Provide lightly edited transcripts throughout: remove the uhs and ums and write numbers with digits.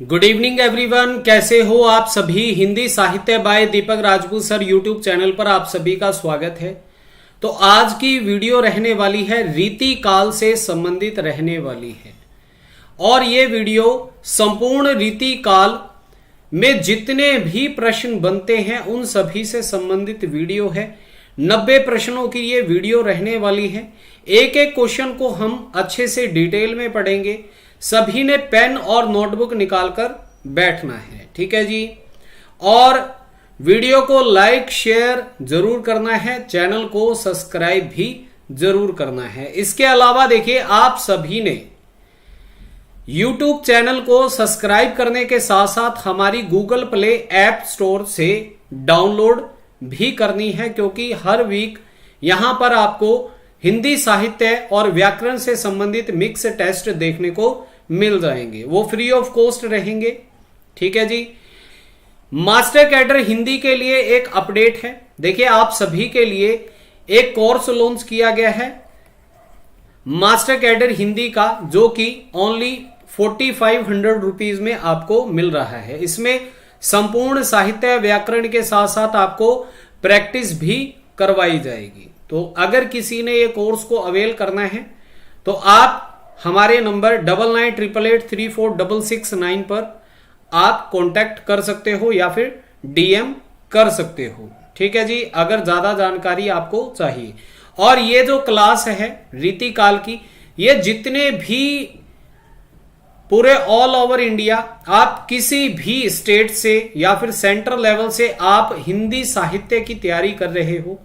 Good evening everyone, कैसे हो आप सभी। हिंदी साहित्य बाय दीपक राजपूत सर यूट्यूब चैनल पर आप सभी का स्वागत है। तो आज की वीडियो रहने वाली है रीति काल से संबंधित रहने वाली है और ये वीडियो संपूर्ण रीति काल में जितने भी प्रश्न बनते हैं उन सभी से संबंधित वीडियो है। 90 प्रश्नों की ये वीडियो रहने वाली है। एक एक क्वेश्चन को हम अच्छे से डिटेल में पढ़ेंगे। सभी ने पेन और नोटबुक निकालकर बैठना है, ठीक है जी। और वीडियो को लाइक शेयर जरूर करना है, चैनल को सब्सक्राइब भी जरूर करना है। इसके अलावा देखिए, आप सभी ने YouTube चैनल को सब्सक्राइब करने के साथ साथ हमारी गूगल प्ले ऐप स्टोर से डाउनलोड भी करनी है, क्योंकि हर वीक यहां पर आपको हिंदी साहित्य और व्याकरण से संबंधित मिक्स टेस्ट देखने को मिल जाएंगे। वो फ्री ऑफ कॉस्ट रहेंगे, ठीक है जी। मास्टर कैडर हिंदी के लिए एक अपडेट है। देखिए, आप सभी के लिए एक कोर्स लॉन्च किया गया है मास्टर कैडर हिंदी का, जो कि ओनली 4500 रुपीज में आपको मिल रहा है। इसमें संपूर्ण साहित्य व्याकरण के साथ साथ आपको प्रैक्टिस भी करवाई जाएगी। तो अगर किसी ने ये कोर्स को अवेल करना है तो आप हमारे नंबर 9988834669 पर आप कांटेक्ट कर सकते हो या फिर डीएम कर सकते हो, ठीक है जी, अगर ज्यादा जानकारी आपको चाहिए। और ये जो क्लास है रीति काल की, ये जितने भी पूरे ऑल ओवर इंडिया आप किसी भी स्टेट से या फिर सेंट्रल लेवल से आप हिंदी साहित्य की तैयारी कर रहे हो,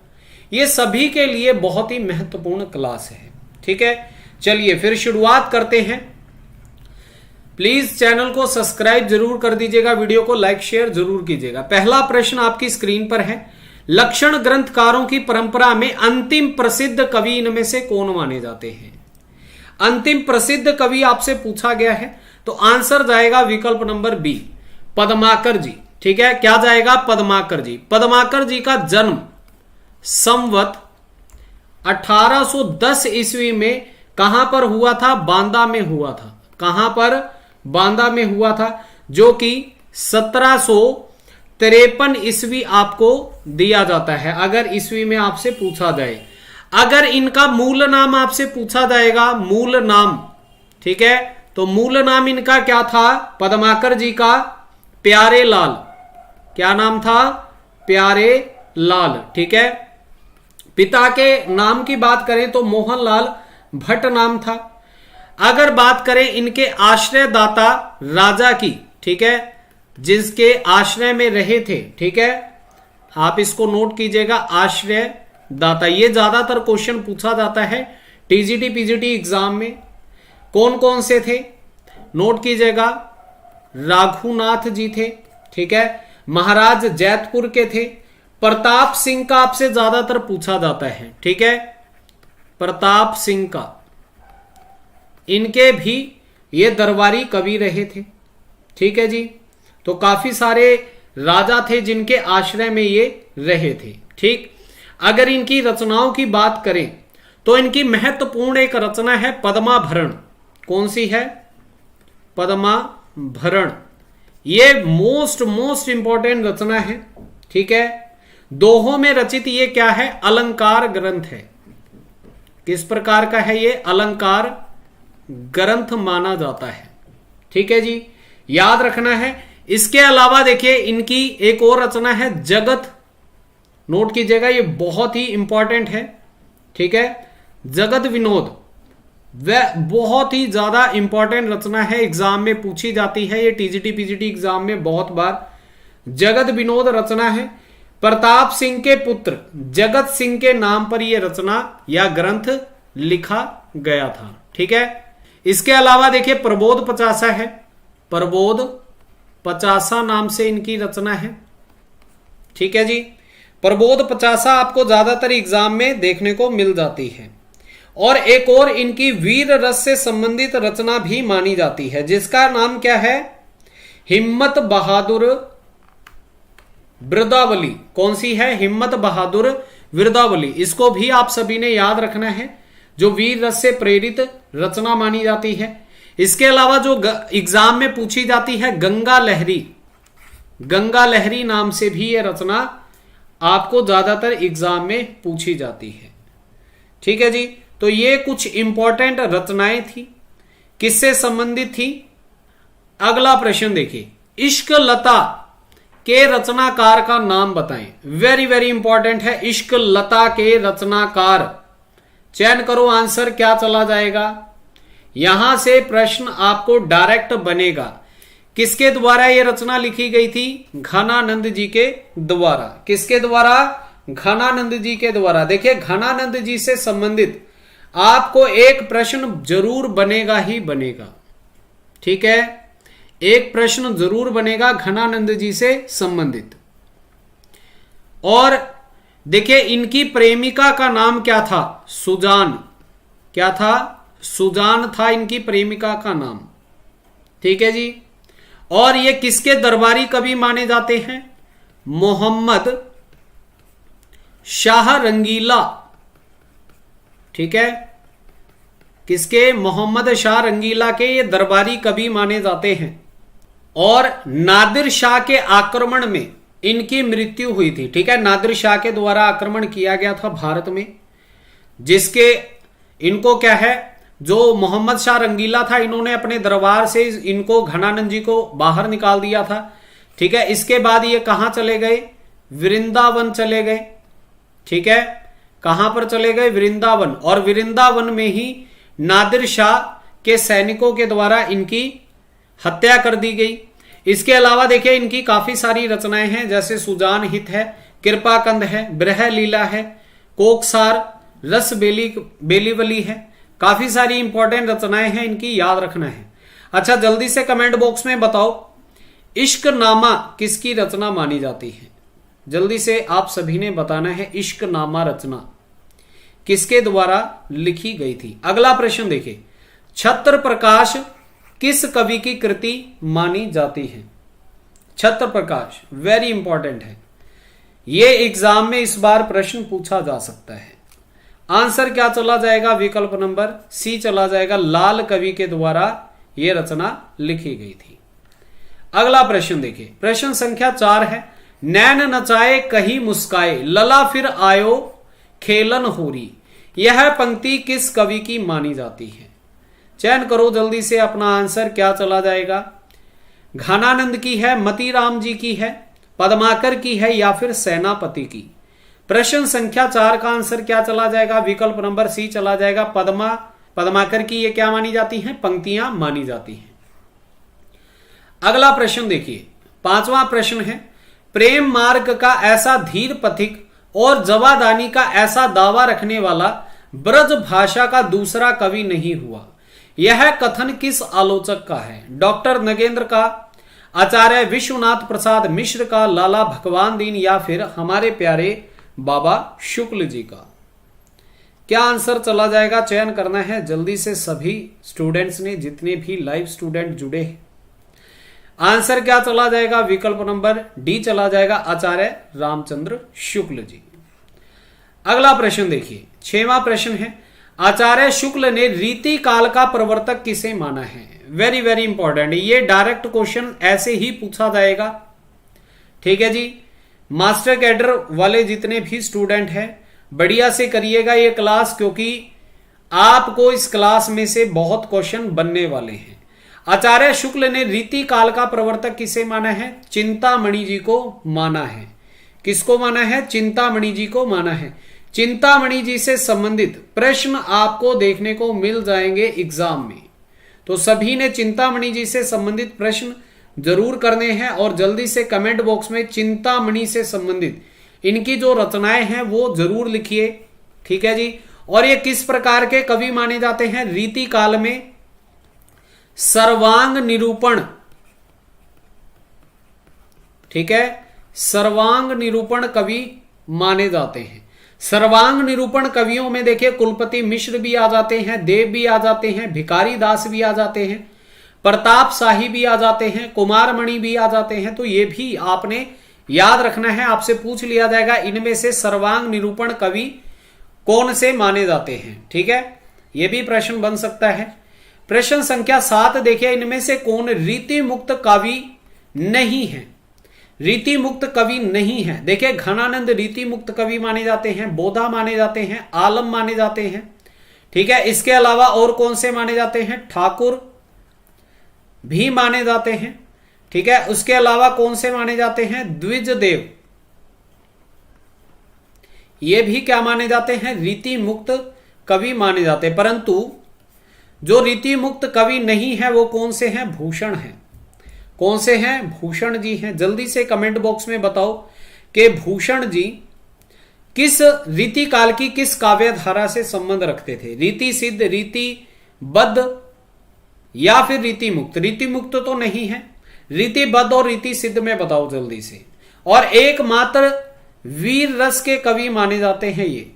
ये सभी के लिए बहुत ही महत्वपूर्ण क्लास है, ठीक है। चलिए फिर शुरुआत करते हैं। प्लीज चैनल को सब्सक्राइब जरूर कर दीजिएगा, वीडियो को लाइक शेयर जरूर कीजिएगा। पहला प्रश्न आपकी स्क्रीन पर है, लक्षण ग्रंथकारों की परंपरा में अंतिम प्रसिद्ध कवि इनमें से कौन माने जाते हैं। अंतिम प्रसिद्ध कवि आपसे पूछा गया है, तो आंसर जाएगा विकल्प नंबर बी, पद्माकर जी, ठीक है। क्या जाएगा? पद्माकर जी। पद्माकर जी का जन्म संवत 1810 ईस्वी में कहां पर हुआ था? बांदा में हुआ था। कहां पर? बांदा में हुआ था, जो कि 1753 ईस्वी आपको दिया जाता है अगर ईस्वी में आपसे पूछा जाए। अगर इनका मूल नाम आपसे पूछा जाएगा, मूल नाम, ठीक है, तो मूल नाम इनका क्या था? पद्माकर जी का प्यारे लाल। क्या नाम था? प्यारे लाल, ठीक है। पिता के नाम की बात करें तो मोहनलाल भट्ट नाम था। अगर बात करें इनके आश्रयदाता राजा की, ठीक है, जिसके आश्रय में रहे थे, ठीक है, आप इसको नोट कीजिएगा, आश्रयदाता। ये ज्यादातर क्वेश्चन पूछा जाता है टीजीटी पीजीटी एग्जाम में। कौन कौन से थे? नोट कीजिएगा, राघुनाथ जी थे, ठीक है, महाराज जैतपुर के थे। प्रताप सिंह का आपसे ज्यादातर पूछा जाता है, ठीक है, प्रताप सिंह का। इनके भी ये दरबारी कवि रहे थे, ठीक है जी। तो काफी सारे राजा थे जिनके आश्रय में ये रहे थे, ठीक। अगर इनकी रचनाओं की बात करें तो इनकी महत्वपूर्ण एक रचना है पद्माभरण। कौन सी है? पद्माभरण। ये मोस्ट इंपॉर्टेंट रचना है, ठीक है। दोहों में रचित ये क्या है? अलंकार ग्रंथ है। किस प्रकार का है ये? अलंकार ग्रंथ माना जाता है, ठीक है जी, याद रखना है। इसके अलावा देखिए इनकी एक और रचना है जगत। नोट कीजिएगा, ये बहुत ही इंपॉर्टेंट है, ठीक है। जगत विनोद, वह बहुत ही ज्यादा इंपॉर्टेंट रचना है, एग्जाम में पूछी जाती है ये, टीजीटी पीजीटी एग्जाम में बहुत बार। जगत विनोद रचना है। प्रताप सिंह के पुत्र जगत सिंह के नाम पर यह रचना या ग्रंथ लिखा गया था, ठीक है। इसके अलावा देखिए प्रबोध पचासा है। प्रबोध पचासा नाम से इनकी रचना है, ठीक है जी। प्रबोध पचासा आपको ज्यादातर एग्जाम में देखने को मिल जाती है। और एक और इनकी वीर रस से संबंधित रचना भी मानी जाती है, जिसका नाम क्या है? हिम्मत बहादुर वृदावली। कौन सी है? हिम्मत बहादुर वृदावली। इसको भी आप सभी ने याद रखना है, जो वीर रस से प्रेरित रचना मानी जाती है। इसके अलावा जो एग्जाम में पूछी जाती है गंगा लहरी, गंगा लहरी नाम से भी ये रचना आपको ज्यादातर एग्जाम में पूछी जाती है। ठीक है जी, तो ये कुछ इंपॉर्टेंट रचनाएं थी, किससे संबंधित थी। अगला प्रश्न देखिए, इश्क लता के रचनाकार का नाम बताएं। वेरी वेरी इंपॉर्टेंट है, इश्क लता के रचनाकार। चयन करो आंसर, क्या चला जाएगा। यहां से प्रश्न आपको डायरेक्ट बनेगा। किसके द्वारा यह रचना लिखी गई थी? घनानंद जी के द्वारा। किसके द्वारा? घनानंद जी के द्वारा। देखिए, घनानंद जी से संबंधित आपको एक प्रश्न जरूर बनेगा ही बनेगा। ठीक है, एक प्रश्न जरूर बनेगा घनानंद जी से संबंधित। और देखिए, इनकी प्रेमिका का नाम क्या था? सुजान। क्या था? सुजान था इनकी प्रेमिका का नाम। ठीक है जी। और ये किसके दरबारी कवि माने जाते हैं? मोहम्मद शाह रंगीला। ठीक है, किसके? मोहम्मद शाह रंगीला के ये दरबारी कवि माने जाते हैं। और नादिर शाह के आक्रमण में इनकी मृत्यु हुई थी। ठीक है, नादिर शाह के द्वारा आक्रमण किया गया था भारत में, जिसके इनको क्या है, जो मोहम्मद शाह रंगीला था, इन्होंने अपने दरबार से इनको, घनानंद जी को बाहर निकाल दिया था। ठीक है, इसके बाद ये कहां चले गए? वृंदावन चले गए। ठीक है, कहां पर चले गए? वृंदावन। और वृंदावन में ही नादिर शाह के सैनिकों के द्वारा इनकी हत्या कर दी गई। इसके अलावा देखिए, इनकी काफी सारी रचनाएं हैं, जैसे सुजान हित है, कृपाकंद है, ब्रह लीला है, कोकसार, रस बेलीवली है। काफी सारी इंपॉर्टेंट रचनाएं हैं इनकी, याद रखना है। अच्छा, जल्दी से कमेंट बॉक्स में बताओ, इश्क नामा किसकी रचना मानी जाती है? जल्दी से आप सभी ने बताना है, इश्क नामा रचना किसके द्वारा लिखी गई थी। अगला प्रश्न देखिए, छत्र प्रकाश किस कवि की कृति मानी जाती है? छत्र प्रकाश वेरी इंपॉर्टेंट है, यह एग्जाम में इस बार प्रश्न पूछा जा सकता है। आंसर क्या चला जाएगा? विकल्प नंबर सी चला जाएगा, लाल कवि के द्वारा यह रचना लिखी गई थी। अगला प्रश्न देखिए, प्रश्न संख्या 4 है, नैन नचाए कहीं मुस्काए, लला फिर आयो खेलन होरी। यह पंक्ति किस कवि की मानी जाती है? चयन करो जल्दी से अपना आंसर, क्या चला जाएगा। घनानंद की है, मतीराम जी की है, पद्माकर की है, या फिर सेनापति की। प्रश्न संख्या 4 का आंसर क्या चला जाएगा? विकल्प नंबर सी चला जाएगा, पद्माकर की ये क्या मानी जाती हैं? पंक्तियां मानी जाती हैं। अगला प्रश्न देखिए, 5वां प्रश्न है, प्रेम मार्ग का ऐसा धीर पथिक और जवादानी का ऐसा दावा रखने वाला ब्रज भाषा का दूसरा कवि नहीं हुआ। यह कथन किस आलोचक का है? डॉक्टर नगेंद्र का, आचार्य विश्वनाथ प्रसाद मिश्र का, लाला भगवान दीन, या फिर हमारे प्यारे बाबा शुक्ल जी का। क्या आंसर चला जाएगा? चयन करना है जल्दी से सभी स्टूडेंट्स ने, जितने भी लाइव स्टूडेंट जुड़े हैं। आंसर क्या चला जाएगा? विकल्प नंबर डी चला जाएगा, आचार्य रामचंद्र शुक्ल जी। अगला प्रश्न देखिए, 6वां प्रश्न है, आचार्य शुक्ल ने रीति काल का प्रवर्तक किसे माना है? वेरी वेरी इंपॉर्टेंट, ये डायरेक्ट क्वेश्चन ऐसे ही पूछा जाएगा। ठीक है जी, मास्टर कैडर वाले जितने भी स्टूडेंट हैं, बढ़िया से करिएगा ये क्लास, क्योंकि आपको इस क्लास में से बहुत क्वेश्चन बनने वाले हैं। आचार्य शुक्ल ने रीति काल का प्रवर्तक किसे माना है? चिंतामणि जी को माना है। किसको माना है? चिंतामणि जी को माना है। चिंतामणि जी से संबंधित प्रश्न आपको देखने को मिल जाएंगे एग्जाम में, तो सभी ने चिंतामणि जी से संबंधित प्रश्न जरूर करने हैं। और जल्दी से कमेंट बॉक्स में चिंतामणि से संबंधित इनकी जो रचनाएं हैं वो जरूर लिखिए। ठीक है जी। और ये किस प्रकार के कवि माने जाते हैं? रीति काल में सर्वांग निरूपण, ठीक है, सर्वांग निरूपण कवि माने जाते हैं। सर्वांग निरूपण कवियों में देखिए कुलपति मिश्र भी आ जाते हैं, देव भी आ जाते हैं, भिखारी दास भी आ जाते हैं, प्रताप शाही भी आ जाते हैं, कुमार मणि भी आ जाते हैं। तो ये भी आपने याद रखना है, आपसे पूछ लिया जाएगा इनमें से सर्वांग निरूपण कवि कौन से माने जाते हैं। ठीक है, ये भी प्रश्न बन सकता है। प्रश्न संख्या 7 देखिए, इनमें से कौन रीति मुक्त कवि नहीं है? रीति मुक्त कवि नहीं है। देखिए, घनानंद रीति मुक्त कवि माने जाते हैं, बोधा माने जाते हैं, आलम माने जाते हैं, ठीक है। इसके अलावा और कौन से माने जाते हैं? ठाकुर भी माने जाते हैं, ठीक है। उसके अलावा कौन से माने जाते हैं? द्विजदेव, ये भी क्या माने जाते हैं? रीति मुक्त कवि माने जाते हैं। परंतु जो रीति मुक्त कवि नहीं है वो कौन से हैं? भूषण हैं। कौन से हैं? भूषण जी हैं। जल्दी से कमेंट बॉक्स में बताओ कि भूषण जी किस रीति काल की किस काव्य धारा से संबंध रखते थे? रीति सिद्ध, रीति बद्ध या फिर रीति मुक्त? रीति मुक्त तो नहीं है, रीति बद्ध और रीति सिद्ध में बताओ जल्दी से। और एकमात्र वीर रस के कवि माने जाते हैं ये,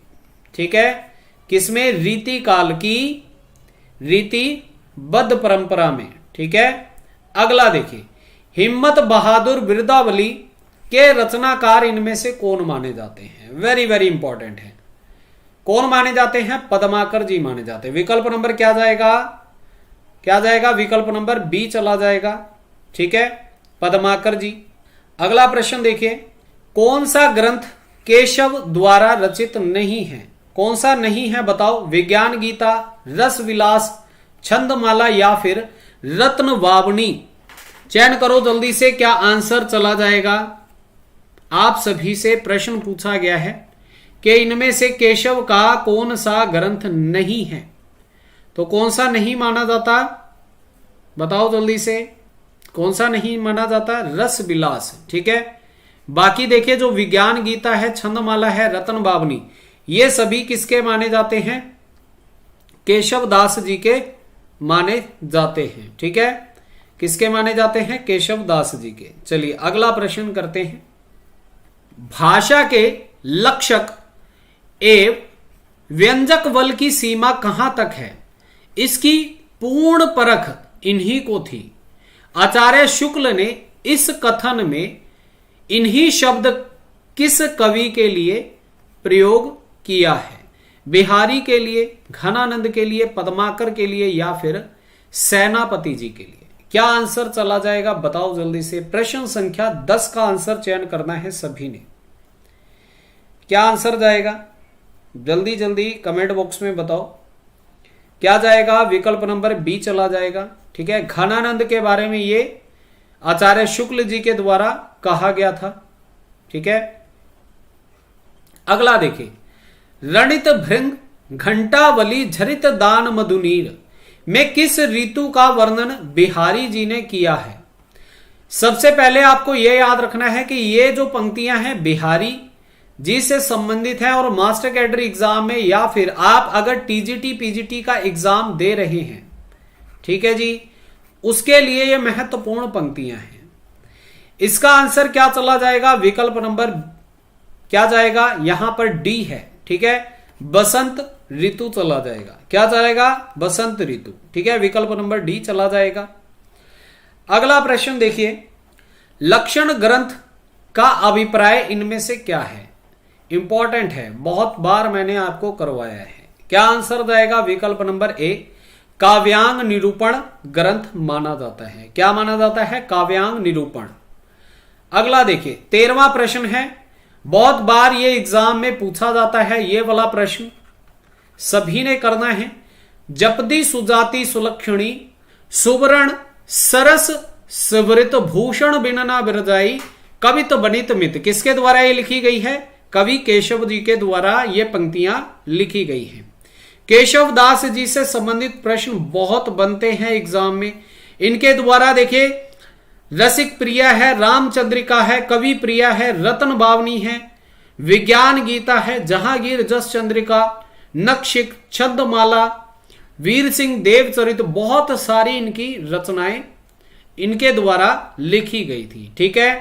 ठीक है। किसमें? रीति काल की रीति बद्ध परंपरा में, ठीक है। अगला देखिए, हिम्मत बहादुर बिरदावली के रचनाकार इनमें से कौन माने जाते हैं? वेरी वेरी इंपॉर्टेंट है। कौन माने जाते हैं? पद्माकर जी माने जाते हैं। विकल्प नंबर क्या जाएगा? क्या जाएगा? विकल्प नंबर बी चला जाएगा, ठीक है, पद्माकर जी। अगला प्रश्न देखिए, कौन सा ग्रंथ केशव द्वारा रचित नहीं है? कौन सा नहीं है बताओ? विज्ञान गीता, रस विलास, छंदमाला या फिर रत्न वावनी? चयन करो जल्दी से, क्या आंसर चला जाएगा? आप सभी से प्रश्न पूछा गया है कि इनमें से केशव का कौन सा ग्रंथ नहीं है, तो कौन सा नहीं माना जाता? बताओ जल्दी से, कौन सा नहीं माना जाता? रस विलास, ठीक है। बाकी देखिए, जो विज्ञान गीता है, छंदमाला है, रत्न वावनी, ये सभी किसके माने जाते हैं? केशव दास जी के माने जाते हैं, ठीक है। किसके माने जाते हैं? केशव दास जी के। चलिए अगला प्रश्न करते हैं। भाषा के लक्षक एवं व्यंजक बल की सीमा कहां तक है? इसकी पूर्ण परख इन्हीं को थी। आचार्य शुक्ल ने इस कथन में इन्हीं शब्द किस कवि के लिए प्रयोग किया है? बिहारी के लिए, घनानंद के लिए, पद्माकर के लिए या फिर सेनापति जी के लिए? क्या आंसर चला जाएगा बताओ जल्दी से। प्रश्न संख्या 10 का आंसर चयन करना है सभी ने। क्या आंसर जाएगा? जल्दी जल्दी कमेंट बॉक्स में बताओ। क्या जाएगा? विकल्प नंबर बी चला जाएगा, ठीक है। घनानंद के बारे में ये आचार्य शुक्ल जी के द्वारा कहा गया था, ठीक है। अगला देखिए, रणित भृंग घंटावली झरित दान मधुनीर में किस ऋतु का वर्णन बिहारी जी ने किया है? सबसे पहले आपको यह याद रखना है कि ये जो पंक्तियां हैं बिहारी जी से संबंधित है और मास्टर कैडर एग्जाम में या फिर आप अगर टीजीटी पीजीटी का एग्जाम दे रहे हैं, ठीक है जी, उसके लिए ये महत्वपूर्ण पंक्तियां हैं। इसका आंसर क्या चला जाएगा? विकल्प नंबर क्या जाएगा? यहां पर डी है, ठीक है, बसंत ऋतु चला जाएगा। क्या जाएगा? बसंत ऋतु, ठीक है, विकल्प नंबर डी चला जाएगा। अगला प्रश्न देखिए, लक्षण ग्रंथ का अभिप्राय इनमें से क्या है? इंपॉर्टेंट है, बहुत बार मैंने आपको करवाया है। क्या आंसर जाएगा? विकल्प नंबर ए काव्यांग निरूपण ग्रंथ माना जाता है। क्या माना जाता है? काव्यांग निरूपण। अगला देखिए, 13वां प्रश्न है, बहुत बार ये एग्जाम में पूछा जाता है, ये वाला प्रश्न सभी ने करना है। जपदी सुजाति सुलक्षणी सुवर्ण सरस सुवृत भूषण बिनना बिरजाई कवित बनित मित, किसके द्वारा ये लिखी गई है? कवि केशव जी के द्वारा ये पंक्तियां लिखी गई हैं। केशव दास जी से संबंधित प्रश्न बहुत बनते हैं एग्जाम में। इनके द्वारा देखिए, रसिक प्रिया है, रामचंद्रिका है, कवि प्रिया है, रत्न बावनी है, विज्ञान गीता है, जहांगीर जस चंद्रिका, नक्षिक, छंदमाला, वीर सिंह देवचरित, बहुत सारी इनकी रचनाएं इनके द्वारा लिखी गई थी, ठीक है।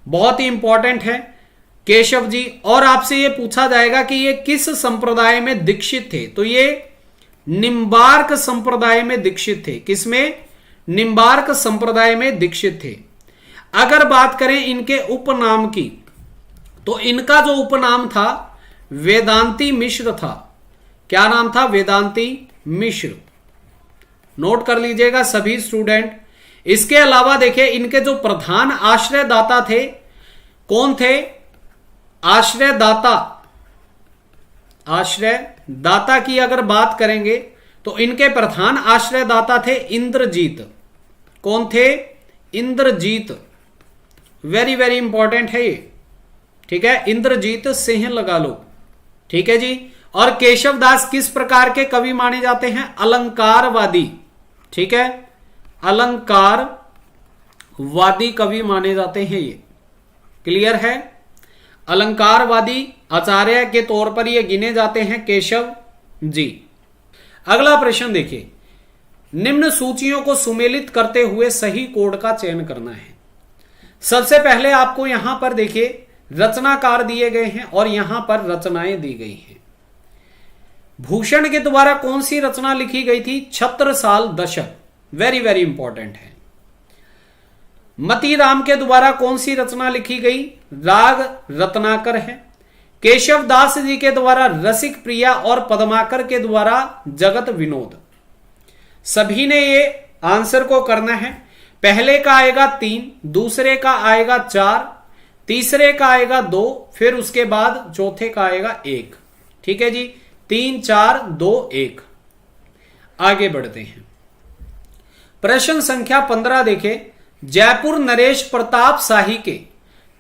बहुत ही इंपॉर्टेंट है केशव जी। और आपसे ये पूछा जाएगा कि ये किस संप्रदाय में दीक्षित थे, तो ये निम्बार्क संप्रदाय में दीक्षित थे। किसमें? निम्बार्क संप्रदाय में दीक्षित थे। अगर बात करें इनके उपनाम की, तो इनका जो उपनाम था वेदांती मिश्र था। क्या नाम था? वेदांती मिश्र। नोट कर लीजिएगा सभी स्टूडेंट। इसके अलावा देखिए इनके जो प्रधान आश्रयदाता थे, कौन थे? आश्रयदाता की अगर बात करेंगे तो इनके प्रधान आश्रयदाता थे इंद्रजीत। कौन थे? इंद्रजीत। वेरी वेरी इंपॉर्टेंट है ये, ठीक है, इंद्रजीत सिंह लगा लो, ठीक है जी। और केशवदास किस प्रकार के कवि माने जाते हैं? अलंकारवादी, ठीक है, अलंकारवादी कवि माने जाते हैं ये। क्लियर है? अलंकारवादी आचार्य के तौर पर ये गिने जाते हैं केशव जी। अगला प्रश्न देखिए, निम्न सूचियों को सुमेलित करते हुए सही कोड का चयन करना है। सबसे पहले आपको यहां पर देखिए रचनाकार दिए गए हैं और यहां पर रचनाएं दी गई हैं। भूषण के द्वारा कौन सी रचना लिखी गई थी? छत्रसाल दशक, वेरी वेरी इंपॉर्टेंट है। मतीराम के द्वारा कौन सी रचना लिखी गई? राग रत्नाकर है। केशवदास जी के द्वारा रसिक प्रिया और पद्माकर के द्वारा जगत विनोद। सभी ने ये आंसर को करना है। पहले का आएगा 3, दूसरे का आएगा 4, तीसरे का आएगा 2, फिर उसके बाद चौथे का आएगा 1। ठीक है जी, 3 4 2 1। आगे बढ़ते हैं। प्रश्न संख्या 15 देखें। जयपुर नरेश प्रताप शाही के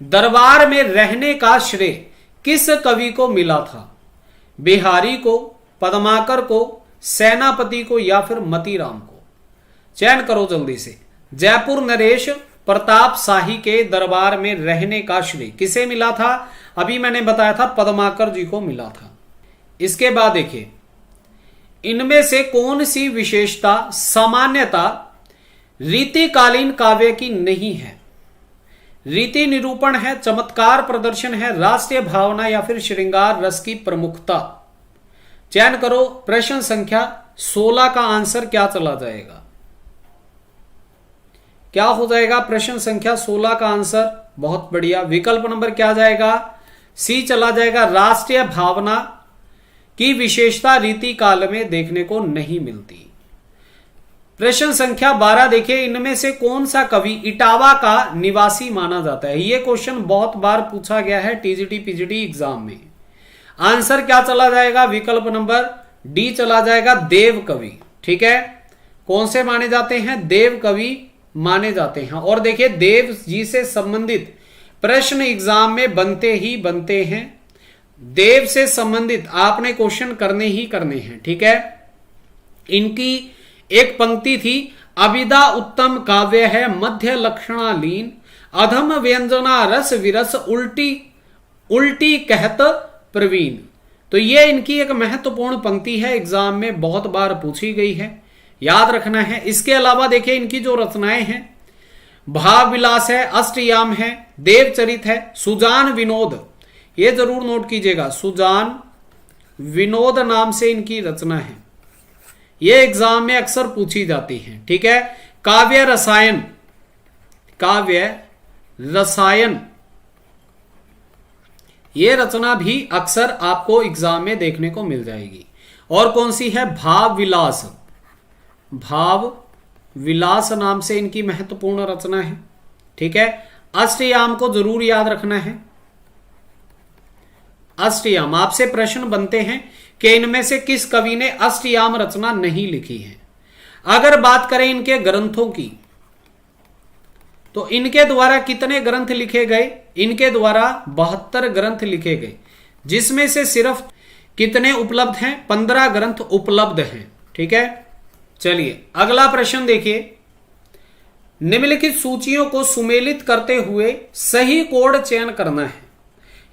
दरबार में रहने का श्रेय किस कवि को मिला था? बिहारी को, पद्माकर को, सेनापति को या फिर मतीराम को? चयन करो जल्दी से। जयपुर नरेश प्रताप शाही के दरबार में रहने का श्रेय किसे मिला था? अभी मैंने बताया था पद्माकर जी को मिला था। इसके बाद देखिए, इनमें से कौन सी विशेषता सामान्यता रीतिकालीन काव्य की नहीं है? रीति निरूपण है, चमत्कार प्रदर्शन है, राष्ट्रीय भावना या फिर श्रृंगार रस की प्रमुखता? चयन करो। प्रश्न संख्या 16 का आंसर क्या चला जाएगा? क्या हो जाएगा प्रश्न संख्या 16 का आंसर? बहुत बढ़िया, विकल्प नंबर क्या जाएगा? सी चला जाएगा। राष्ट्रीय भावना की विशेषता रीति काल में देखने को नहीं मिलती। प्रश्न संख्या 12 देखिए, इनमें से कौन सा कवि इटावा का निवासी माना जाता है? यह क्वेश्चन बहुत बार पूछा गया है टीजीटी पीजीटी एग्जाम में। आंसर क्या चला जाएगा? विकल्प नंबर डी चला जाएगा, देव कवि। ठीक है, कौन से माने जाते हैं? देव कवि माने जाते हैं। और देखिए, देव जी से संबंधित प्रश्न एग्जाम में बनते ही बनते हैं। देव से संबंधित आपने क्वेश्चन करने ही करने हैं। ठीक है, इनकी एक पंक्ति थी, अभिदा उत्तम काव्य है, मध्य लक्षणालीन, अधम व्यंजना रस विरस, उल्टी उल्टी कहत प्रवीण। तो ये इनकी एक महत्वपूर्ण पंक्ति है, एग्जाम में बहुत बार पूछी गई है, याद रखना है। इसके अलावा देखिए इनकी जो रचनाएं हैं, भाव विलास है, अष्टयाम है, देवचरित है, सुजान विनोद, ये जरूर नोट कीजिएगा, सुजान विनोद नाम से इनकी रचना है, ये एग्जाम में अक्सर पूछी जाती है। ठीक है, काव्य रसायन, काव्य रसायन, ये रचना भी अक्सर आपको एग्जाम में देखने को मिल जाएगी। और कौन सी है? भाव विलास, भाव विलास नाम से इनकी महत्वपूर्ण रचना है। ठीक है, अष्टयाम को जरूर याद रखना है। अष्टयाम, आपसे प्रश्न बनते हैं कि इनमें से किस कवि ने अष्टयाम रचना नहीं लिखी है। अगर बात करें इनके ग्रंथों की, तो इनके द्वारा कितने ग्रंथ लिखे गए? इनके द्वारा 72 ग्रंथ लिखे गए, जिसमें से सिर्फ कितने उपलब्ध हैं? 15 ग्रंथ उपलब्ध हैं। ठीक है, चलिए अगला प्रश्न देखिए। निम्नलिखित सूचियों को सुमेलित करते हुए सही कोड चयन करना है।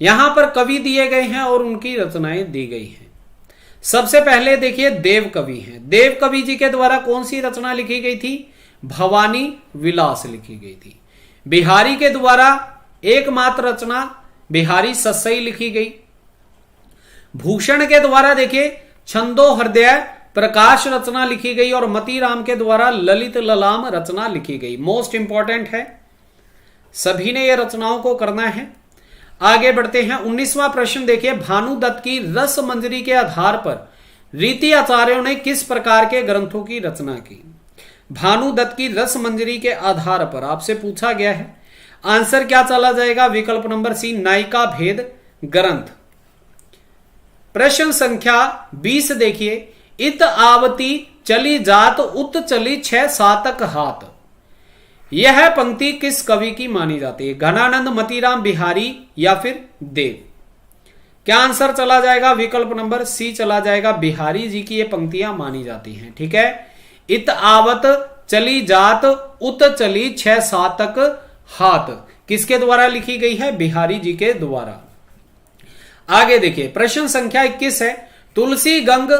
यहां पर कवि दिए गए हैं और उनकी रचनाएं दी गई हैं। सबसे पहले देखिए देव कवि हैं। देव कवि जी के द्वारा कौन सी रचना लिखी गई थी? भवानी विलास लिखी गई थी। बिहारी के द्वारा एकमात्र रचना बिहारी सस्सई लिखी गई। भूषण के द्वारा देखिए छंदो हृदय प्रकाश रचना लिखी गई और मतीराम के द्वारा ललित ललाम रचना लिखी गई। मोस्ट इंपॉर्टेंट है, सभी ने यह रचनाओं को करना है। आगे बढ़ते हैं। 19वां प्रश्न देखिए, भानुदत्त की रस मंजरी के आधार पर रीति आचार्यों ने किस प्रकार के ग्रंथों की रचना की? भानुदत्त की रस मंजरी के आधार पर आपसे पूछा गया है। आंसर क्या चला जाएगा? विकल्प नंबर सी, नायिका भेद ग्रंथ। प्रश्न संख्या 20 देखिए, इत आवती चली जात उत चली 6 सातक हाथ। यह पंक्ति किस कवि की मानी जाती है? घनानंद, मतीराम, बिहारी या फिर देव? क्या आंसर चला जाएगा? विकल्प नंबर सी चला जाएगा, बिहारी जी की ये पंक्तियां मानी जाती हैं। ठीक है, इत आवत चली जात उत चली 6 सातक हाथ किसके द्वारा लिखी गई है? बिहारी जी के द्वारा। आगे देखिए, प्रश्न संख्या 21 है, तुलसी गंग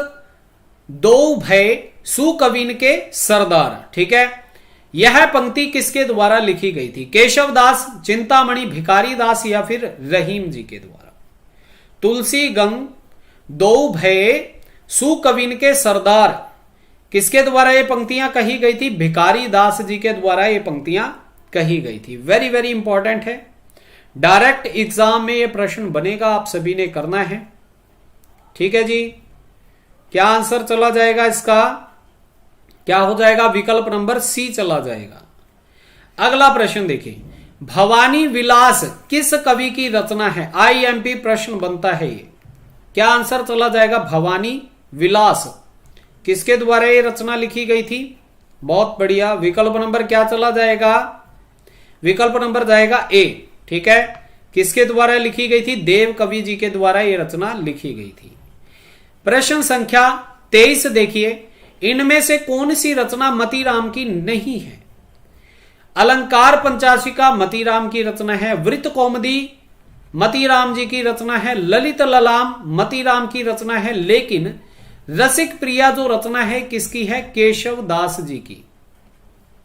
दो भय सुकविन के सरदार। ठीक है, यह पंक्ति किसके द्वारा लिखी गई थी? केशव दास, चिंतामणि, भिखारी दास या फिर रहीम जी के द्वारा? तुलसी गंग दो भय सुकविन के सरदार किसके द्वारा ये पंक्तियां कही गई थी? भिखारी दास जी के द्वारा ये पंक्तियां कही गई थी। वेरी वेरी इंपॉर्टेंट है, डायरेक्ट एग्जाम में ये प्रश्न बनेगा, आप सभी ने करना है। ठीक है जी, क्या आंसर चला जाएगा इसका? क्या हो जाएगा? विकल्प नंबर सी चला जाएगा। अगला प्रश्न देखिए, भवानी विलास किस कवि की रचना है? आईएमपी प्रश्न बनता है ये। क्या आंसर चला जाएगा? भवानी विलास किसके द्वारा ये रचना लिखी गई थी? बहुत बढ़िया, विकल्प नंबर क्या चला जाएगा? विकल्प नंबर जाएगा ए। ठीक है, किसके द्वारा लिखी गई थी? देव कवि जी के द्वारा ये रचना लिखी गई थी। प्रश्न संख्या 23 देखिए, इनमें से कौन सी रचना मतीराम की नहीं है? अलंकार पंचाशिका मतीराम की रचना है, वृत्त कौमुदी मतीराम जी की रचना है, ललित ललाम मतीराम की रचना है, लेकिन रसिक प्रिया जो रचना है किसकी है? केशव दास जी की।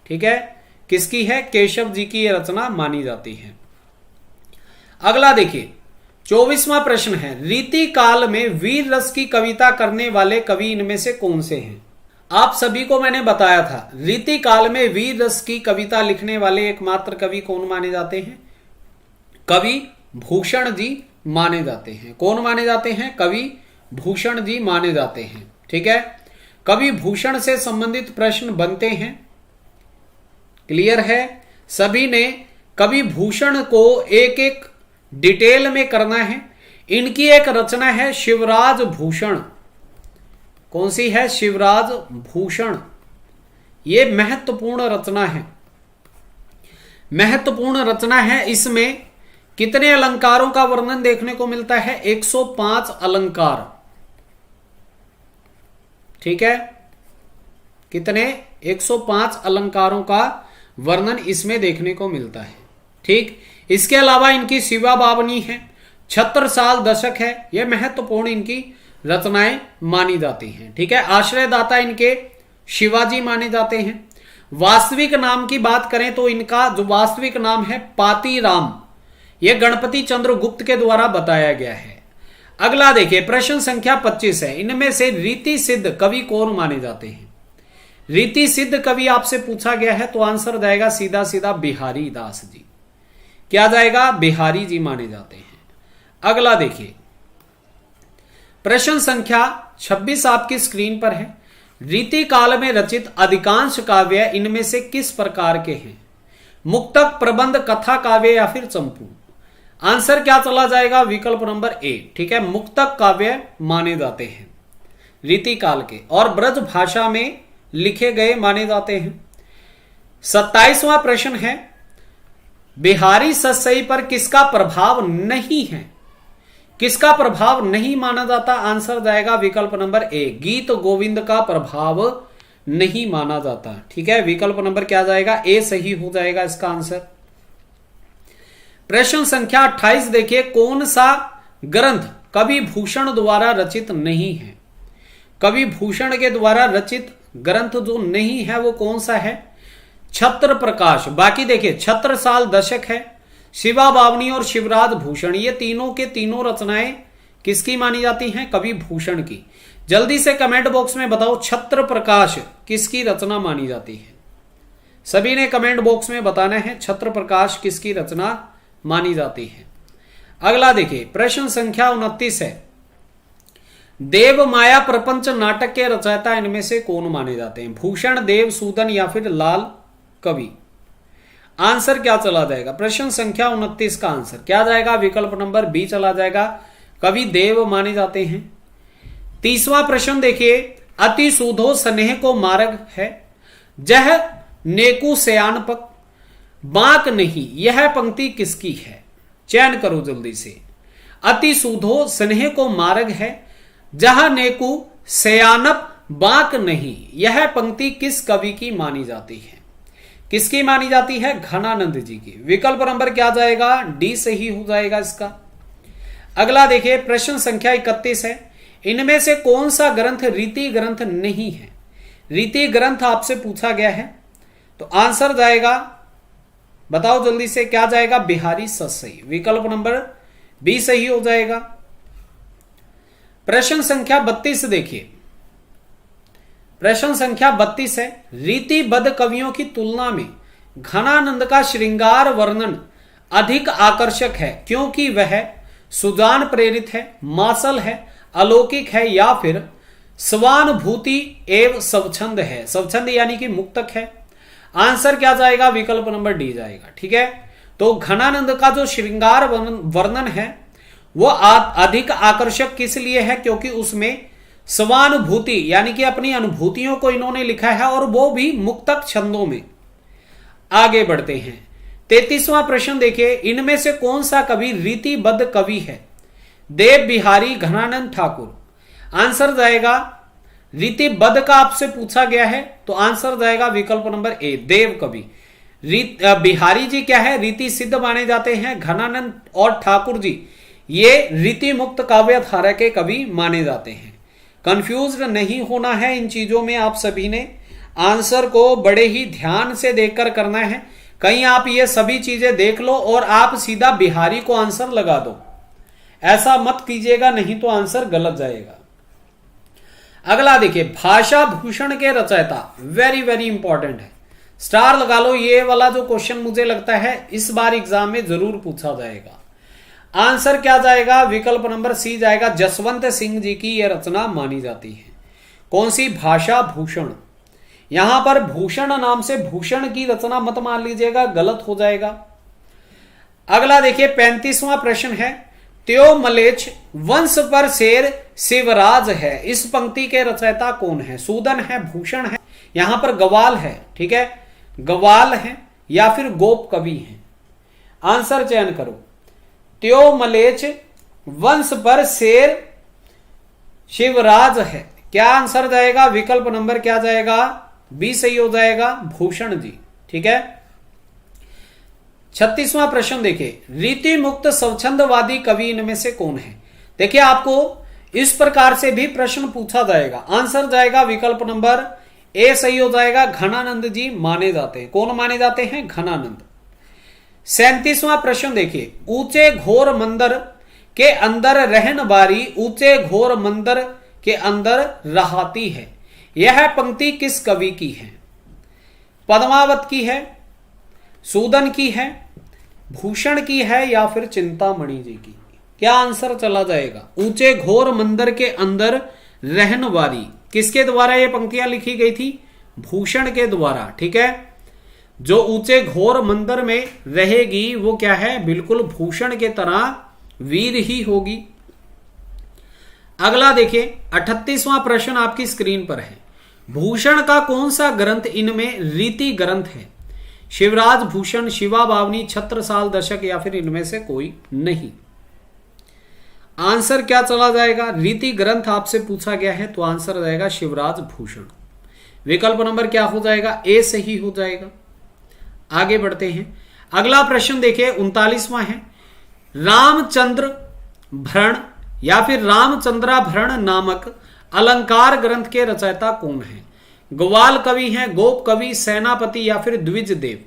ठीक है, किसकी है? केशव जी की यह रचना मानी जाती है। अगला देखिए, 24वां प्रश्न है, रीति काल में वीर रस की कविता करने वाले कवि इनमें से कौन से हैं? आप सभी को मैंने बताया था, रीति काल में वीर रस की कविता लिखने वाले एकमात्र कवि कौन माने जाते हैं? कवि भूषण जी माने जाते हैं। कौन माने जाते हैं? कवि भूषण जी माने जाते हैं। ठीक है, कवि भूषण से संबंधित प्रश्न बनते हैं। क्लियर है? सभी ने कवि भूषण को एक एक डिटेल में करना है। इनकी एक रचना है शिवराज भूषण। कौन सी है? शिवराज भूषण। ये महत्वपूर्ण रचना है, महत्वपूर्ण रचना है। इसमें कितने अलंकारों का वर्णन देखने को मिलता है? 105 अलंकार। ठीक है, कितने? 105 अलंकारों का वर्णन इसमें देखने को मिलता है। ठीक, इसके अलावा इनकी शिवा बावनी है, छत्रसाल दशक है, यह महत्वपूर्ण इनकी रचनाएं मानी जाती हैं। ठीक है, आश्रयदाता इनके शिवाजी माने जाते हैं। वास्तविक नाम की बात करें तो इनका जो वास्तविक नाम है पातीराम, यह गणपति चंद्र गुप्त के द्वारा बताया गया है। अगला देखिए, प्रश्न संख्या 25 है, इनमें से रीति सिद्ध कवि कौन माने जाते हैं? रीति सिद्ध कवि आपसे पूछा गया है तो आंसर जाएगा सीधा सीधा बिहारी दास जी। क्या जाएगा? बिहारी जी माने जाते हैं। अगला देखिए, प्रश्न संख्या 26 आपकी स्क्रीन पर है, रीति काल में रचित अधिकांश काव्य इनमें से किस प्रकार के हैं? मुक्तक, प्रबंध, कथा काव्य या फिर चंपू? आंसर क्या चला जाएगा? विकल्प नंबर ए। ठीक है, मुक्तक काव्य माने जाते हैं रीति काल के, और ब्रज भाषा में लिखे गए माने जाते हैं। 27वां प्रश्न है, बिहारी सतसई पर किसका प्रभाव नहीं है? किसका प्रभाव नहीं माना जाता? आंसर जाएगा विकल्प नंबर ए, गीत गोविंद का प्रभाव नहीं माना जाता। ठीक है, विकल्प नंबर क्या जाएगा? ए सही हो जाएगा इसका आंसर। प्रश्न संख्या 28 देखिए, कौन सा ग्रंथ कवि भूषण द्वारा रचित नहीं है? कवि भूषण के द्वारा रचित ग्रंथ जो नहीं है वो कौन सा है? छत्र प्रकाश। बाकी देखिए, छत्रसाल दशक है, शिवा बावनी और शिवराज भूषण, ये तीनों के तीनों रचनाएं किसकी मानी जाती हैं? कवि भूषण की। जल्दी से कमेंट बॉक्स में बताओ, छत्र प्रकाश किसकी रचना मानी जाती है? सभी ने कमेंट बॉक्स में बताना है छत्र प्रकाश किसकी रचना मानी जाती है। अगला देखिए, प्रश्न संख्या 29 है, देव माया प्रपंच नाटक के रचयिता इनमें से कौन माने जाते हैं? भूषण, देव, सूदन या फिर लाल कवि? आंसर क्या चला जाएगा? प्रश्न संख्या 29 का आंसर क्या जाएगा? विकल्प नंबर बी चला जाएगा, कवि देव माने जाते हैं। 30वां प्रश्न देखिए, अति सूधो स्नेह को मार्ग है, जह नेकु सयानपक बांक नहीं, यह पंक्ति किसकी है? चयन करो जल्दी से। अति सूधो स्नेह को मार्ग है, जहां नेकु सयानप बांक नहीं, यह पंक्ति किस कवि की मानी जाती है? किसकी मानी जाती है? घनानंद जी की। विकल्प नंबर क्या जाएगा? डी सही हो जाएगा इसका। अगला देखिए, प्रश्न संख्या 31 है, इनमें से कौन सा ग्रंथ रीति ग्रंथ नहीं है? रीति ग्रंथ आपसे पूछा गया है, तो आंसर जाएगा, बताओ जल्दी से, क्या जाएगा? बिहारी सही। विकल्प नंबर बी सही हो जाएगा। प्रश्न संख्या 32 देखिए, प्रश्न संख्या 32 है, रीतिबद्ध कवियों की तुलना में घनानंद का श्रृंगार वर्णन अधिक आकर्षक है क्योंकि वह सुजान प्रेरित है, मासल है, अलौकिक है या फिर स्वानुभूति एवं स्वच्छंद है? स्वच्छंद यानी कि मुक्तक है। आंसर क्या जाएगा? विकल्प नंबर डी जाएगा। ठीक है, तो घनानंद का जो श्रृंगार वर्णन है वो अधिक आकर्षक किस लिए है? क्योंकि उसमें स्वानुभूति यानी कि अपनी अनुभूतियों को इन्होंने लिखा है और वो भी मुक्तक छंदों में। आगे बढ़ते हैं, 33वां प्रश्न देखिए, इनमें से कौन सा कवि रीतिबद्ध कवि है? देव, बिहारी, घनानंद, ठाकुर? आंसर जाएगा, रीतिबद्ध का आपसे पूछा गया है तो आंसर जाएगा विकल्प नंबर ए, देव कवि। बिहारी जी क्या है? रीति सिद्ध माने जाते हैं। घनानंद और ठाकुर जी ये रीति मुक्त काव्य धारा के कवि माने जाते हैं। कंफ्यूज नहीं होना है इन चीजों में, आप सभी ने आंसर को बड़े ही ध्यान से देखकर करना है। कहीं आप ये सभी चीजें देख लो और आप सीधा बिहारी को आंसर लगा दो, ऐसा मत कीजिएगा, नहीं तो आंसर गलत जाएगा। अगला देखिए, भाषा भूषण के रचयिता, वेरी वेरी इंपॉर्टेंट है, स्टार लगा लो। ये वाला जो क्वेश्चन मुझे लगता है इस बार एग्जाम में जरूर पूछा जाएगा। आंसर क्या जाएगा? विकल्प नंबर सी जाएगा, जसवंत सिंह जी की यह रचना मानी जाती है। कौन सी? भाषा भूषण। यहां पर भूषण नाम से भूषण की रचना मत मान लीजिएगा, गलत हो जाएगा। अगला देखिए, 35वां प्रश्न है, त्यो मलेच्छ वंश पर शेर शिवराज है, इस पंक्ति के रचयिता कौन है? सूदन है, भूषण है, यहां पर गवाल है। ठीक है, गवाल है या फिर गोप कवि है? आंसर चयन करो। त्यो मलेच्छ वंश पर शेर शिवराज है, क्या आंसर जाएगा? विकल्प नंबर क्या जाएगा? बी सही हो जाएगा, भूषण जी। ठीक है, 36वां प्रश्न देखिए, रीति मुक्त स्वच्छंदवादी कवि इनमें से कौन है? देखिए, आपको इस प्रकार से भी प्रश्न पूछा जाएगा। आंसर जाएगा विकल्प नंबर ए सही हो जाएगा, घनानंद जी माने जाते हैं। कौन माने जाते हैं? घनानंद। 37वां प्रश्न देखिए, ऊंचे घोर मंदिर के अंदर रहन बारी ऊंचे घोर मंदिर के अंदर रहाती है, यह पंक्ति किस कवि की है? पद्मावत की है, सूदन की है, भूषण की है या फिर चिंतामणि जी की? क्या आंसर चला जाएगा? ऊंचे घोर मंदिर के अंदर रहन वारी, किसके द्वारा ये पंक्तियां लिखी गई थी? भूषण के द्वारा। ठीक है, जो ऊंचे घोर मंदिर में रहेगी वो क्या है? बिल्कुल भूषण के तरह वीर ही होगी। अगला देखिए, 38वां प्रश्न आपकी स्क्रीन पर है, भूषण का कौन सा ग्रंथ इनमें रीति ग्रंथ है? शिवराज भूषण, शिवा बावनी, छत्रसाल दशक या फिर इनमें से कोई नहीं? आंसर क्या चला जाएगा? रीति ग्रंथ आपसे पूछा गया है तो आंसर जाएगा शिवराज भूषण। विकल्प नंबर क्या हो जाएगा? ए सही हो जाएगा। आगे बढ़ते हैं, अगला प्रश्न देखिए, 39वां है, रामचंद्र भरण या फिर रामचंद्राभरण नामक अलंकार ग्रंथ के रचयिता कौन है? ग्वाल कवि हैं, गोप कवि, सेनापति या फिर द्विज देव?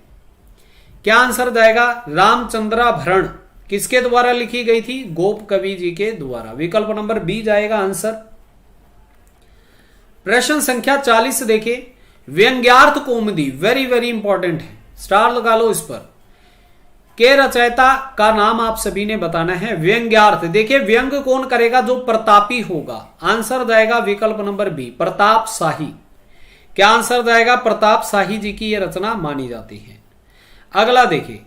क्या आंसर जाएगा? रामचंद्राभरण किसके द्वारा लिखी गई थी? गोप कवि जी के द्वारा। विकल्प नंबर बी जाएगा आंसर। प्रश्न संख्या 40 देखिए, व्यंग्यार्थ कौमुदी, वेरी वेरी इंपॉर्टेंट है, स्टार लगा लो इस पर। के रचयिता का नाम आप सभी ने बताना है। व्यंग्यार्थ, देखिए व्यंग कौन करेगा? जो प्रतापी होगा। आंसर जाएगा विकल्प नंबर बी, प्रताप शाही। क्या आंसर जाएगा? प्रताप शाही जी की यह रचना मानी जाती है। अगला देखिए,